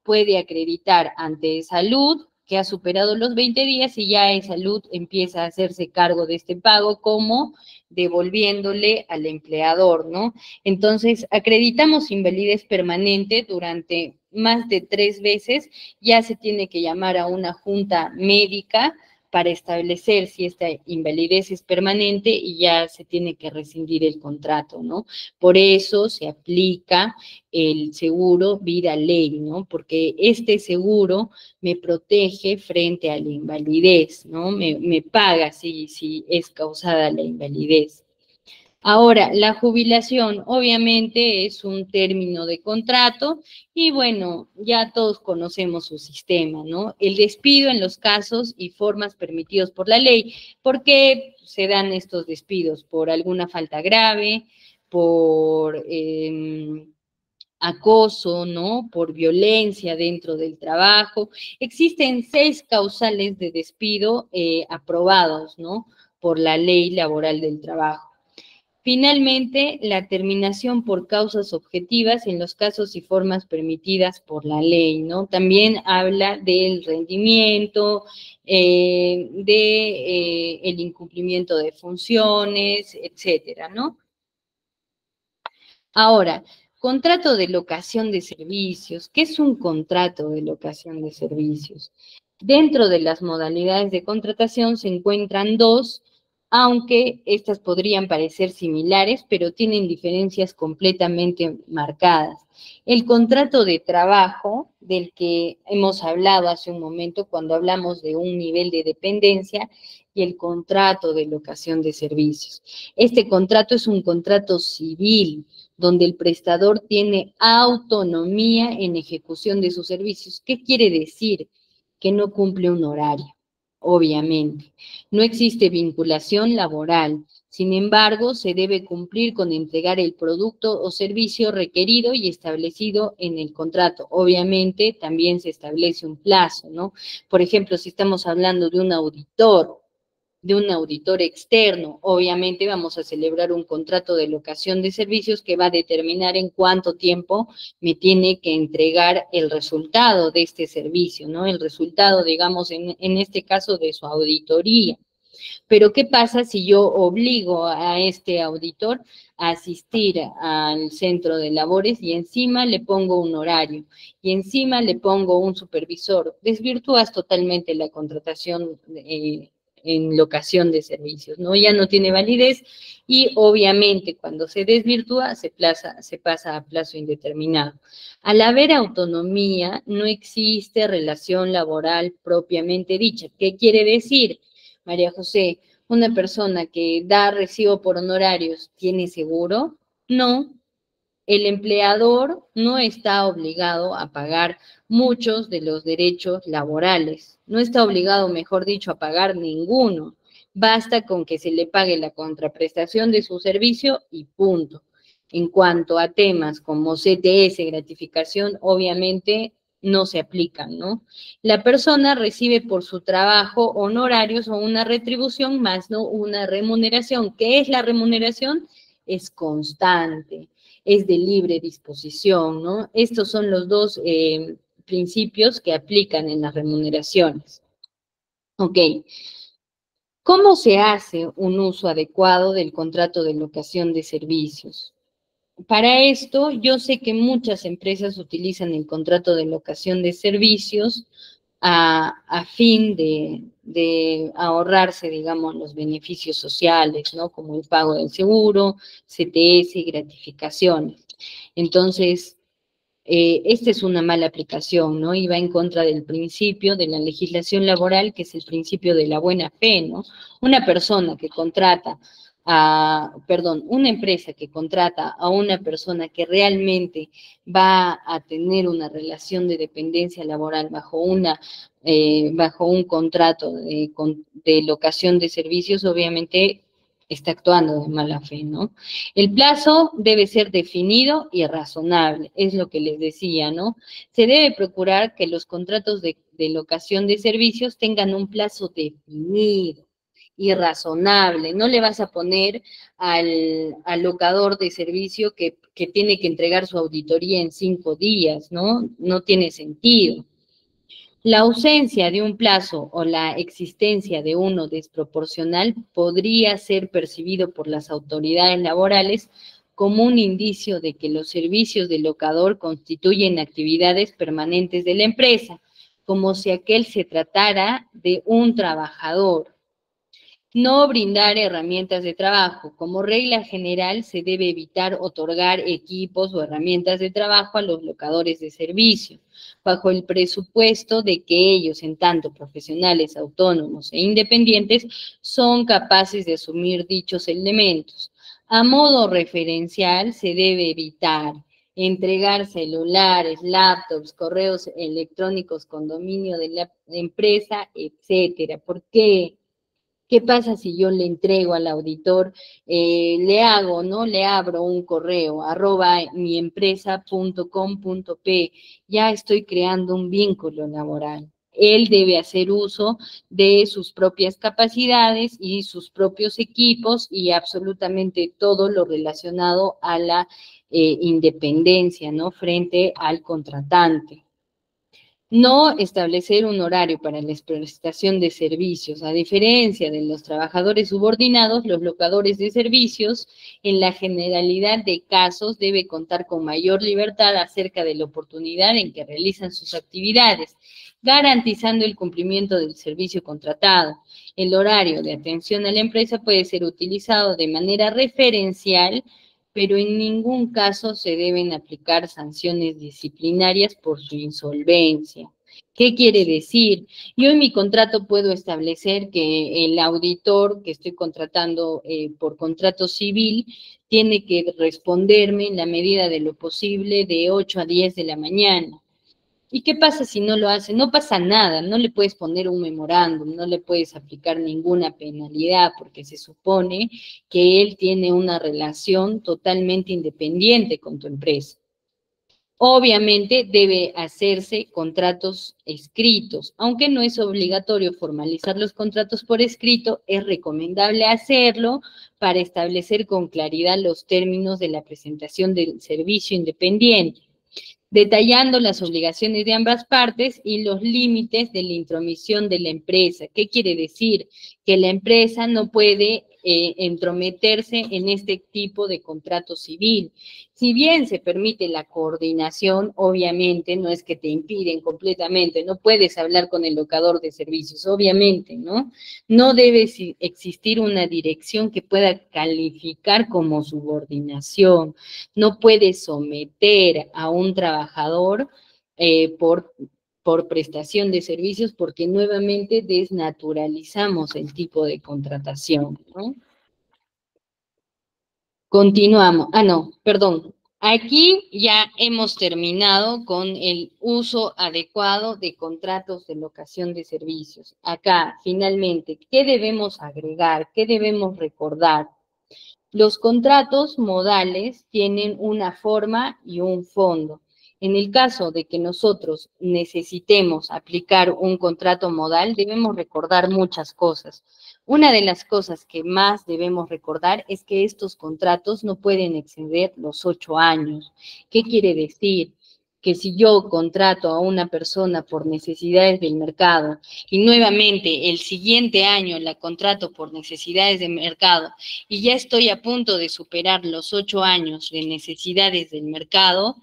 S1: puede acreditar ante salud que ha superado los 20 días y ya salud empieza a hacerse cargo de este pago como devolviéndole al empleador, ¿no? Entonces, acreditamos invalidez permanente durante más de 3 veces, ya se tiene que llamar a una junta médica para establecer si esta invalidez es permanente y ya se tiene que rescindir el contrato, ¿no? Por eso se aplica el seguro vida ley, ¿no? Porque este seguro me protege frente a la invalidez, ¿no? Me paga si es causada la invalidez. Ahora, la jubilación obviamente es un término de contrato y bueno, ya todos conocemos su sistema, ¿no? El despido en los casos y formas permitidos por la ley. ¿Por qué se dan estos despidos? Por alguna falta grave, por acoso, ¿no? Por violencia dentro del trabajo. Existen 6 causales de despido aprobados, ¿no? Por la Ley Laboral del Trabajo. Finalmente, la terminación por causas objetivas en los casos y formas permitidas por la ley, ¿no? También habla del rendimiento, el incumplimiento de funciones, etcétera, ¿no? Ahora, contrato de locación de servicios. ¿Qué es un contrato de locación de servicios? Dentro de las modalidades de contratación se encuentran 2, aunque estas podrían parecer similares, pero tienen diferencias completamente marcadas. El contrato de trabajo, del que hemos hablado hace un momento cuando hablamos de un nivel de dependencia, y el contrato de locación de servicios. Este contrato es un contrato civil, donde el prestador tiene autonomía en ejecución de sus servicios. ¿Qué quiere decir? Que no cumple un horario obviamente. No existe vinculación laboral. Sin embargo, se debe cumplir con entregar el producto o servicio requerido y establecido en el contrato. Obviamente, también se establece un plazo, ¿no? Por ejemplo, si estamos hablando de un auditor externo, obviamente vamos a celebrar un contrato de locación de servicios que va a determinar en cuánto tiempo me tiene que entregar el resultado de este servicio, ¿no? El resultado, digamos, en este caso de su auditoría. Pero ¿qué pasa si yo obligo a este auditor a asistir al centro de labores y encima le pongo un horario y encima le pongo un supervisor? Desvirtúas totalmente la contratación en locación de servicios, ¿no? Ya no tiene validez y obviamente cuando se desvirtúa se pasa a plazo indeterminado. Al haber autonomía, no existe relación laboral propiamente dicha. ¿Qué quiere decir, María José? ¿Una persona que da recibo por honorarios tiene seguro? No. El empleador no está obligado a pagar muchos de los derechos laborales. No está obligado, mejor dicho, a pagar ninguno. Basta con que se le pague la contraprestación de su servicio y punto. En cuanto a temas como CTS, gratificación, obviamente no se aplican, ¿no? La persona recibe por su trabajo honorarios o una retribución, más no una remuneración. ¿Qué es la remuneración? Es constante, es de libre disposición, ¿no? Estos son los dos principios que aplican en las remuneraciones. Ok. ¿Cómo se hace un uso adecuado del contrato de locación de servicios? Para esto, yo sé que muchas empresas utilizan el contrato de locación de servicios a fin de ahorrarse, digamos, los beneficios sociales, ¿no? Como el pago del seguro, CTS y gratificaciones. Entonces, esta es una mala aplicación, ¿no? Y va en contra del principio de la legislación laboral, que es el principio de la buena fe, ¿no? Una persona que contrata una empresa que contrata a una persona que realmente va a tener una relación de dependencia laboral bajo un contrato de locación de servicios, obviamente está actuando de mala fe, ¿no? El plazo debe ser definido y razonable, es lo que les decía, ¿no? Se debe procurar que los contratos de locación de servicios tengan un plazo definido y razonable. No le vas a poner al locador de servicio que tiene que entregar su auditoría en 5 días, ¿no? No tiene sentido. La ausencia de un plazo o la existencia de uno desproporcional podría ser percibido por las autoridades laborales como un indicio de que los servicios del locador constituyen actividades permanentes de la empresa, como si aquel se tratara de un trabajador. No brindar herramientas de trabajo. Como regla general, se debe evitar otorgar equipos o herramientas de trabajo a los locadores de servicio, bajo el presupuesto de que ellos, en tanto profesionales autónomos e independientes, son capaces de asumir dichos elementos. A modo referencial, se debe evitar entregar celulares, laptops, correos electrónicos con dominio de la empresa, etcétera. ¿Por qué? ¿Qué pasa si yo le entrego al auditor, le abro un correo, @miempresa.com.p, ya estoy creando un vínculo laboral. Él debe hacer uso de sus propias capacidades y sus propios equipos y absolutamente todo lo relacionado a la independencia, ¿no? Frente al contratante. No establecer un horario para la prestación de servicios. A diferencia de los trabajadores subordinados, los locadores de servicios, en la generalidad de casos, debe contar con mayor libertad acerca de la oportunidad en que realizan sus actividades, garantizando el cumplimiento del servicio contratado. El horario de atención a la empresa puede ser utilizado de manera referencial, pero en ningún caso se deben aplicar sanciones disciplinarias por su insolvencia. ¿Qué quiere decir? Yo en mi contrato puedo establecer que el auditor que estoy contratando por contrato civil tiene que responderme en la medida de lo posible de 8 a 10 de la mañana. ¿Y qué pasa si no lo hace? No pasa nada, no le puedes poner un memorándum, no le puedes aplicar ninguna penalidad, porque se supone que él tiene una relación totalmente independiente con tu empresa. Obviamente debe hacerse contratos escritos, aunque no es obligatorio formalizar los contratos por escrito, es recomendable hacerlo para establecer con claridad los términos de la presentación del servicio independiente, detallando las obligaciones de ambas partes y los límites de la intromisión de la empresa. ¿Qué quiere decir? Que la empresa no puede entrometerse en este tipo de contrato civil. Si bien se permite la coordinación, obviamente no es que te impiden completamente, no puedes hablar con el locador de servicios, obviamente, ¿no? No debe existir una dirección que pueda calificar como subordinación, no puede someter a un trabajador por prestación de servicios porque nuevamente desnaturalizamos el tipo de contratación, ¿no? Continuamos. Ah, no, perdón. Aquí ya hemos terminado con el uso adecuado de contratos de locación de servicios. Acá, finalmente, ¿qué debemos agregar? ¿Qué debemos recordar? Los contratos modales tienen una forma y un fondo. En el caso de que nosotros necesitemos aplicar un contrato modal, debemos recordar muchas cosas. Una de las cosas que más debemos recordar es que estos contratos no pueden exceder los 8 años. ¿Qué quiere decir? Que si yo contrato a una persona por necesidades del mercado y nuevamente el siguiente año la contrato por necesidades del mercado y ya estoy a punto de superar los 8 años de necesidades del mercado,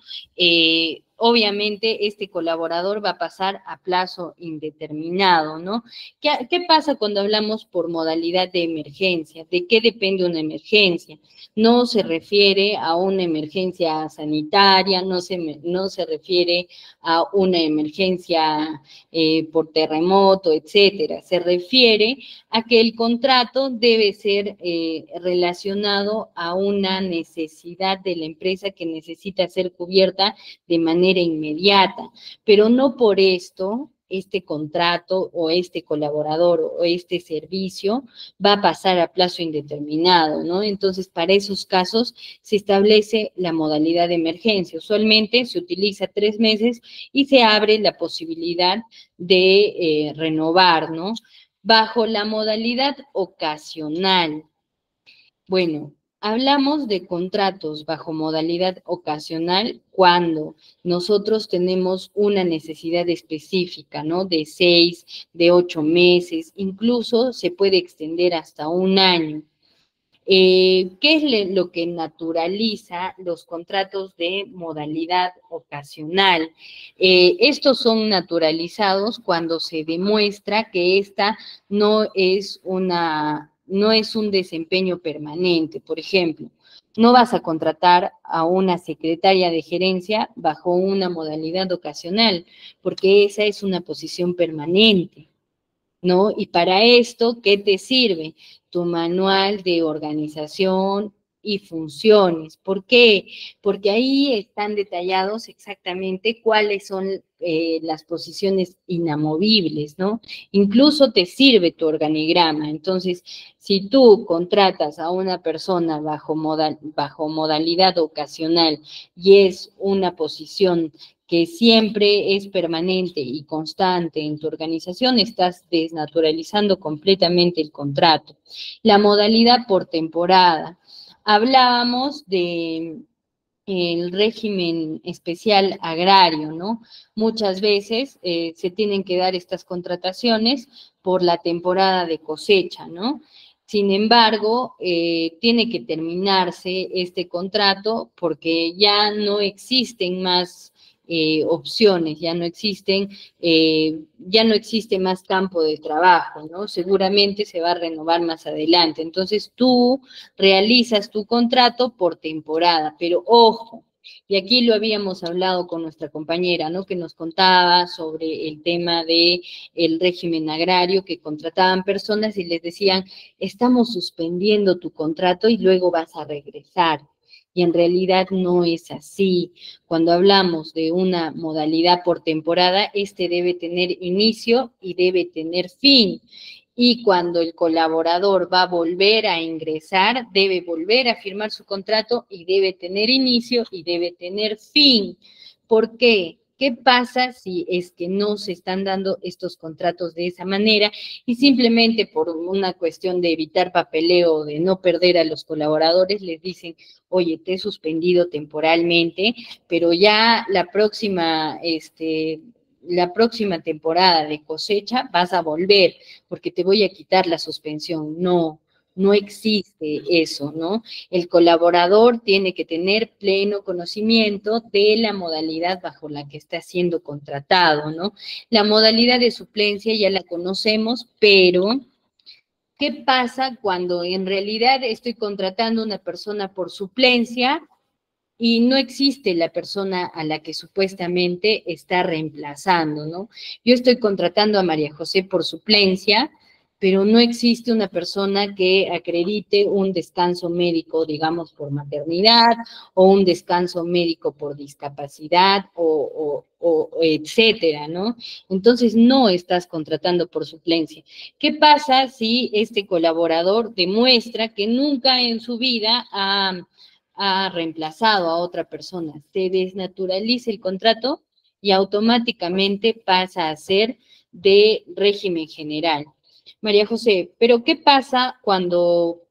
S1: obviamente este colaborador va a pasar a plazo indeterminado, ¿no? ¿Qué pasa cuando hablamos por modalidad de emergencia? ¿De qué depende una emergencia? No se refiere a una emergencia sanitaria, no se refiere a una emergencia por terremoto, etcétera. Se refiere a que el contrato debe ser relacionado a una necesidad de la empresa que necesita ser cubierta de manera inmediata, pero no por esto este contrato o este colaborador o este servicio va a pasar a plazo indeterminado, ¿no? Entonces, para esos casos se establece la modalidad de emergencia. Usualmente se utiliza 3 meses y se abre la posibilidad de renovar, ¿no? Bajo la modalidad ocasional. Bueno, hablamos de contratos bajo modalidad ocasional cuando nosotros tenemos una necesidad específica, ¿no? De 6, de 8 meses, incluso se puede extender hasta un año. ¿Qué es lo que naturaliza los contratos de modalidad ocasional? Estos son naturalizados cuando se demuestra que esta no es un desempeño permanente. Por ejemplo, no vas a contratar a una secretaria de gerencia bajo una modalidad ocasional, porque esa es una posición permanente, ¿no? Y para esto, ¿qué te sirve? Tu manual de organización y funciones. ¿Por qué? Porque ahí están detallados exactamente cuáles son las posiciones inamovibles, ¿no? Incluso te sirve tu organigrama. Entonces, si tú contratas a una persona bajo modalidad ocasional y es una posición que siempre es permanente y constante en tu organización, estás desnaturalizando completamente el contrato. La modalidad por temporada. Hablábamos de el régimen especial agrario, ¿no? Muchas veces se tienen que dar estas contrataciones por la temporada de cosecha, ¿no? Sin embargo, tiene que terminarse este contrato porque ya no existen más opciones, ya no existe más campo de trabajo, ¿no? Seguramente se va a renovar más adelante. Entonces tú realizas tu contrato por temporada, pero ojo, y aquí lo habíamos hablado con nuestra compañera, ¿no? Que nos contaba sobre el tema de el régimen agrario, que contrataban personas y les decían, estamos suspendiendo tu contrato y luego vas a regresar. y en realidad no es así. Cuando hablamos de una modalidad por temporada, este debe tener inicio y debe tener fin. Y cuando el colaborador va a volver a ingresar, debe volver a firmar su contrato y debe tener inicio y debe tener fin. ¿Por qué? ¿Qué pasa si es que no se están dando estos contratos de esa manera y simplemente por una cuestión de evitar papeleo, de no perder a los colaboradores, les dicen, oye, te he suspendido temporalmente, pero ya la próxima temporada de cosecha vas a volver porque te voy a quitar la suspensión? No, no existe eso, ¿no? El colaborador tiene que tener pleno conocimiento de la modalidad bajo la que está siendo contratado, ¿no? La modalidad de suplencia ya la conocemos, pero ¿qué pasa cuando en realidad estoy contratando a una persona por suplencia y no existe la persona a la que supuestamente está reemplazando, ¿no? Yo estoy contratando a María José por suplencia, pero no existe una persona que acredite un descanso médico, digamos, por maternidad o un descanso médico por discapacidad o etcétera, ¿no? Entonces no estás contratando por suplencia. ¿Qué pasa si este colaborador demuestra que nunca en su vida ha reemplazado a otra persona? Se desnaturaliza el contrato y automáticamente pasa a ser de régimen general. María José, pero ¿qué pasa cuando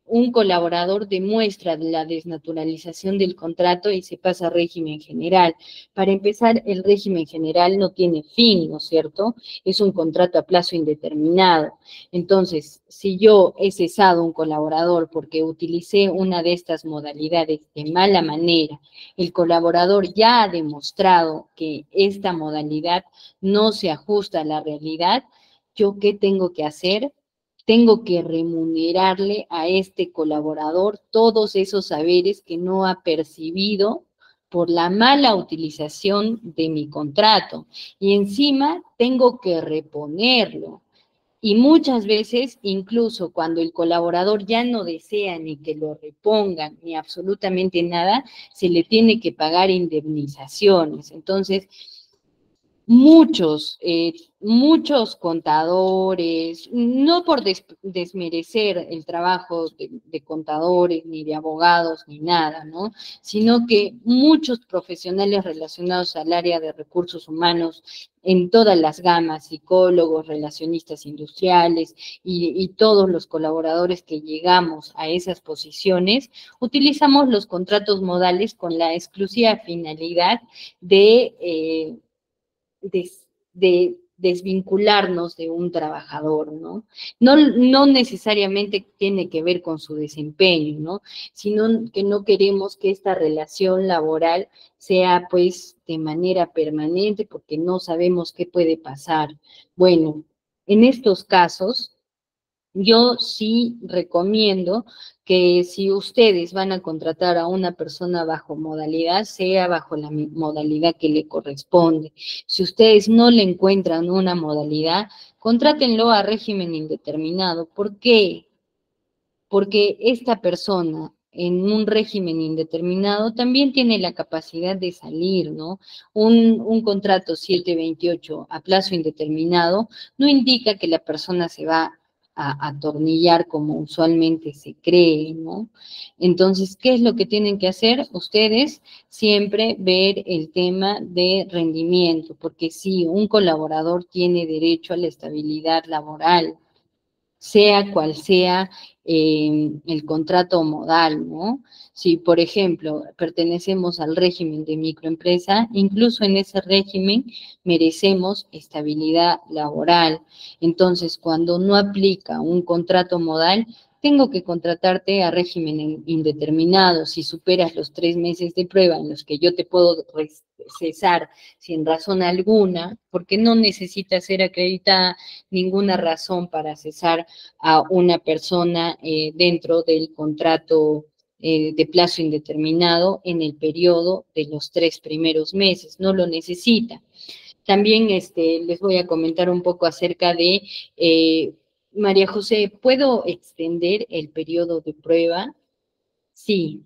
S1: un colaborador demuestra la desnaturalización del contrato y se pasa a régimen general? Para empezar, el régimen general no tiene fin, ¿no es cierto? Es un contrato a plazo indeterminado. Entonces, si yo he cesado un colaborador porque utilicé una de estas modalidades de mala manera, el colaborador ya ha demostrado que esta modalidad no se ajusta a la realidad, ¿yo qué tengo que hacer? Tengo que remunerarle a este colaborador todos esos saberes que no ha percibido por la mala utilización de mi contrato. Y encima tengo que reponerlo. Y muchas veces, incluso cuando el colaborador ya no desea ni que lo repongan, ni absolutamente nada, se le tiene que pagar indemnizaciones. Entonces, muchos contadores, no por desmerecer el trabajo de contadores, ni de abogados, ni nada, ¿no? Sino que muchos profesionales relacionados al área de recursos humanos en todas las gamas, psicólogos, relacionistas industriales y todos los colaboradores que llegamos a esas posiciones, utilizamos los contratos modales con la exclusiva finalidad de desvincularnos de un trabajador, ¿no? No necesariamente tiene que ver con su desempeño, ¿no? Sino que no queremos que esta relación laboral sea pues de manera permanente porque no sabemos qué puede pasar. Bueno, en estos casos, yo sí recomiendo que si ustedes van a contratar a una persona bajo modalidad, sea bajo la modalidad que le corresponde. Si ustedes no le encuentran una modalidad, contrátenlo a régimen indeterminado. ¿Por qué? Porque esta persona en un régimen indeterminado también tiene la capacidad de salir, ¿no? Un contrato 728 a plazo indeterminado no indica que la persona se va a atornillar como usualmente se cree, ¿no? Entonces, ¿qué es lo que tienen que hacer? Ustedes siempre ver el tema de rendimiento, porque sí, un colaborador tiene derecho a la estabilidad laboral, sea cual sea el contrato modal, ¿no? Si, por ejemplo, pertenecemos al régimen de microempresa, incluso en ese régimen merecemos estabilidad laboral. Entonces, cuando no aplica un contrato modal, tengo que contratarte a régimen indeterminado. Si superas los 3 meses de prueba en los que yo te puedo cesar sin razón alguna, porque no necesita ser acreditada ninguna razón para cesar a una persona dentro del contrato de plazo indeterminado en el periodo de los 3 primeros meses, no lo necesita. También les voy a comentar un poco acerca de, María José, ¿puedo extender el periodo de prueba? Sí,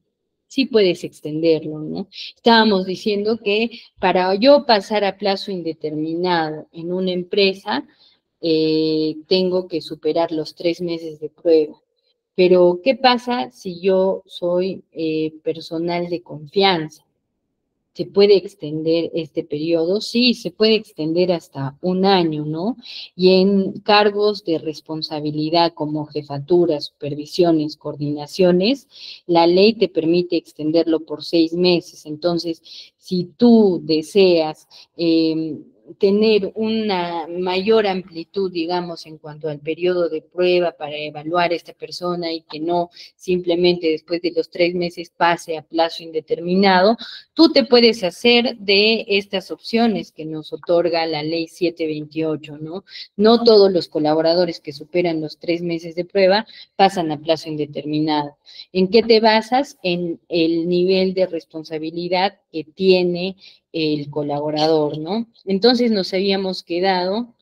S1: sí puedes extenderlo, ¿no? Estábamos diciendo que para yo pasar a plazo indeterminado en una empresa, tengo que superar los 3 meses de prueba. Pero, ¿qué pasa si yo soy personal de confianza? ¿Se puede extender este periodo? Sí, se puede extender hasta un año, ¿no? Y en cargos de responsabilidad como jefaturas, supervisiones, coordinaciones, la ley te permite extenderlo por 6 meses. Entonces, si tú deseas tener una mayor amplitud, digamos, en cuanto al periodo de prueba para evaluar a esta persona y que no simplemente después de los 3 meses pase a plazo indeterminado, tú te puedes hacer de estas opciones que nos otorga la ley 728, ¿no? No todos los colaboradores que superan los 3 meses de prueba pasan a plazo indeterminado. ¿En qué te basas? En el nivel de responsabilidad que tiene el colaborador, ¿no? Entonces nos habíamos quedado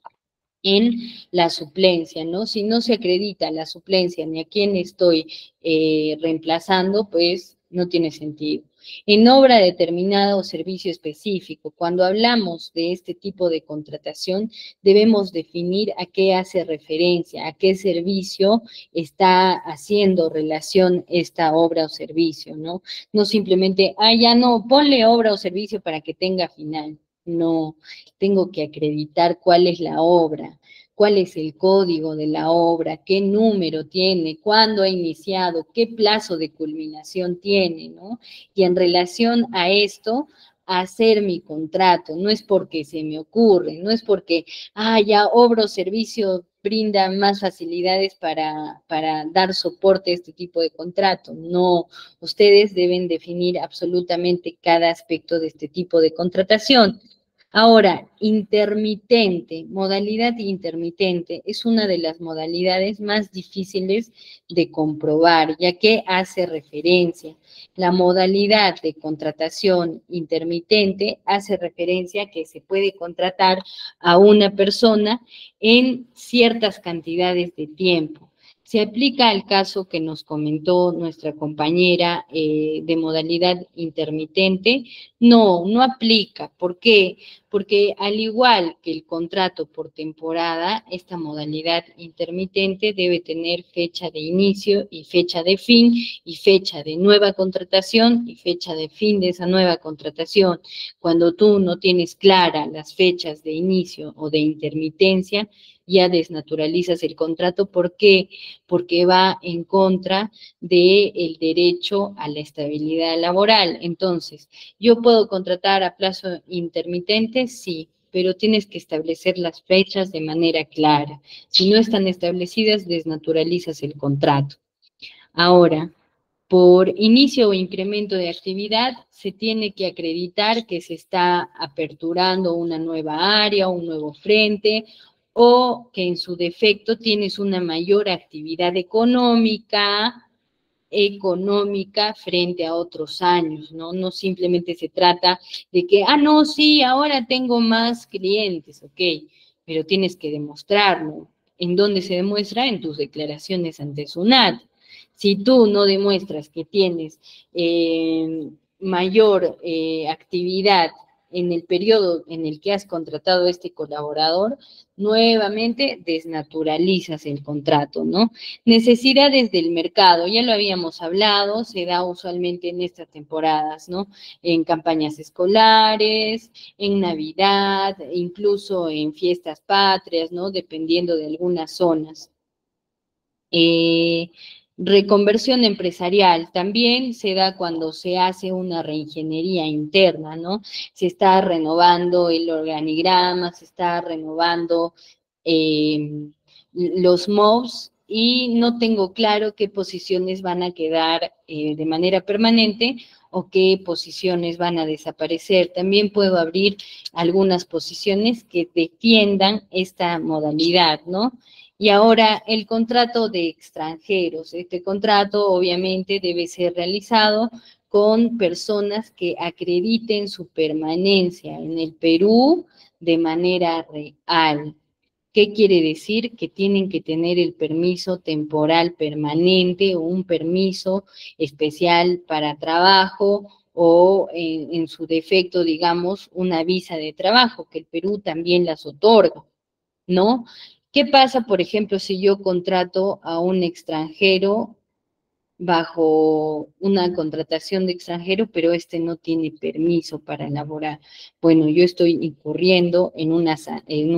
S1: en la suplencia, ¿no? Si no se acredita la suplencia ni a quién estoy reemplazando, pues no tiene sentido. En obra determinada o servicio específico, cuando hablamos de este tipo de contratación, debemos definir a qué hace referencia, a qué servicio está haciendo relación esta obra o servicio, ¿no? No simplemente, ya no, ponle obra o servicio para que tenga final. No, tengo que acreditar cuál es la obra, cuál es el código de la obra, qué número tiene, cuándo ha iniciado, qué plazo de culminación tiene, ¿no? Y en relación a esto, hacer mi contrato, no es porque se me ocurre, no es porque, ya obro servicio brinda más facilidades para dar soporte a este tipo de contrato. No, ustedes deben definir absolutamente cada aspecto de este tipo de contratación. Ahora, intermitente, modalidad intermitente, es una de las modalidades más difíciles de comprobar, ya que hace referencia. La modalidad de contratación intermitente hace referencia a que se puede contratar a una persona en ciertas cantidades de tiempo. Se aplica al caso que nos comentó nuestra compañera de modalidad intermitente. No, no aplica. ¿Por qué? Porque al igual que el contrato por temporada, esta modalidad intermitente debe tener fecha de inicio y fecha de fin, y fecha de nueva contratación y fecha de fin de esa nueva contratación. Cuando tú no tienes claras las fechas de inicio o de intermitencia, ya desnaturalizas el contrato. ¿Por qué? Porque va en contra del derecho a la estabilidad laboral. Entonces, ¿yo puedo contratar a plazo intermitente? Sí, pero tienes que establecer las fechas de manera clara. Si no están establecidas, desnaturalizas el contrato. Ahora, por inicio o incremento de actividad, se tiene que acreditar que se está aperturando una nueva área, un nuevo frente, o que en su defecto tienes una mayor actividad económica frente a otros años, ¿no? No simplemente se trata de que, no, sí, ahora tengo más clientes, ok, pero tienes que demostrarlo. ¿En dónde se demuestra? En tus declaraciones ante SUNAT. Si tú no demuestras que tienes mayor actividad en el periodo en el que has contratado a este colaborador, nuevamente desnaturalizas el contrato, ¿no? Necesidades del mercado, ya lo habíamos hablado, se da usualmente en estas temporadas, ¿no? En campañas escolares, en Navidad, incluso en fiestas patrias, ¿no? Dependiendo de algunas zonas. Reconversión empresarial también se da cuando se hace una reingeniería interna, ¿no? Se está renovando el organigrama, se está renovando los MOVs y no tengo claro qué posiciones van a quedar de manera permanente o qué posiciones van a desaparecer. También puedo abrir algunas posiciones que defiendan esta modalidad, ¿no? Y ahora el contrato de extranjeros. Este contrato obviamente debe ser realizado con personas que acrediten su permanencia en el Perú de manera real. ¿Qué quiere decir? Que tienen que tener el permiso temporal permanente o un permiso especial para trabajo o en su defecto, digamos, una visa de trabajo, que el Perú también las otorga, ¿no? ¿Qué pasa, por ejemplo, si yo contrato a un extranjero bajo una contratación de extranjero, pero este no tiene permiso para elaborar? Bueno, yo estoy incurriendo en en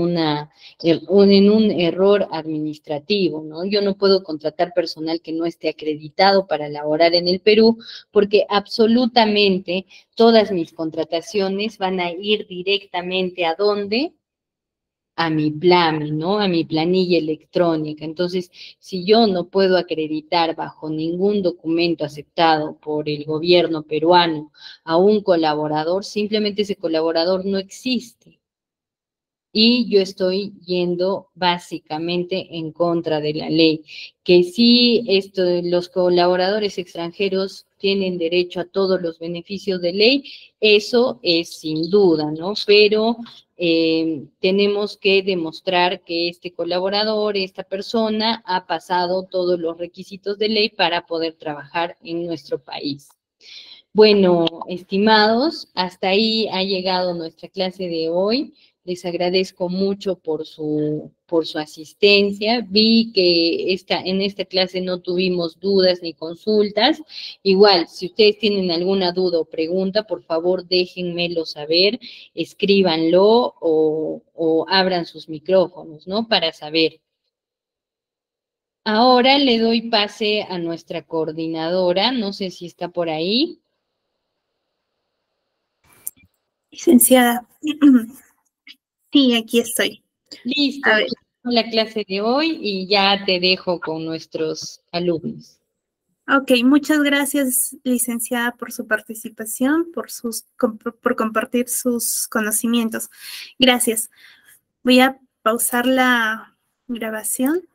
S1: un error administrativo, ¿no? Yo no puedo contratar personal que no esté acreditado para elaborar en el Perú, porque absolutamente todas mis contrataciones van a ir directamente ¿a dónde? A mi PLAMI, ¿no? A mi planilla electrónica. Entonces, si yo no puedo acreditar bajo ningún documento aceptado por el gobierno peruano a un colaborador, simplemente ese colaborador no existe. Y yo estoy yendo básicamente en contra de la ley. Que sí, los colaboradores extranjeros tienen derecho a todos los beneficios de ley, eso es sin duda, ¿no? Pero tenemos que demostrar que este colaborador, esta persona, ha pasado todos los requisitos de ley para poder trabajar en nuestro país. Bueno, estimados, hasta ahí ha llegado nuestra clase de hoy. Les agradezco mucho por su asistencia. Vi que en esta clase no tuvimos dudas ni consultas. Igual, si ustedes tienen alguna duda o pregunta, por favor déjenmelo saber, escríbanlo o abran sus micrófonos, ¿no? Para saber. Ahora le doy pase a nuestra coordinadora, no sé si está por ahí.
S2: Licenciada, sí, aquí estoy.
S1: Listo, la clase de hoy y ya te dejo con nuestros alumnos.
S2: Ok, muchas gracias, licenciada, por su participación, por compartir sus conocimientos. Gracias. Voy a pausar la grabación.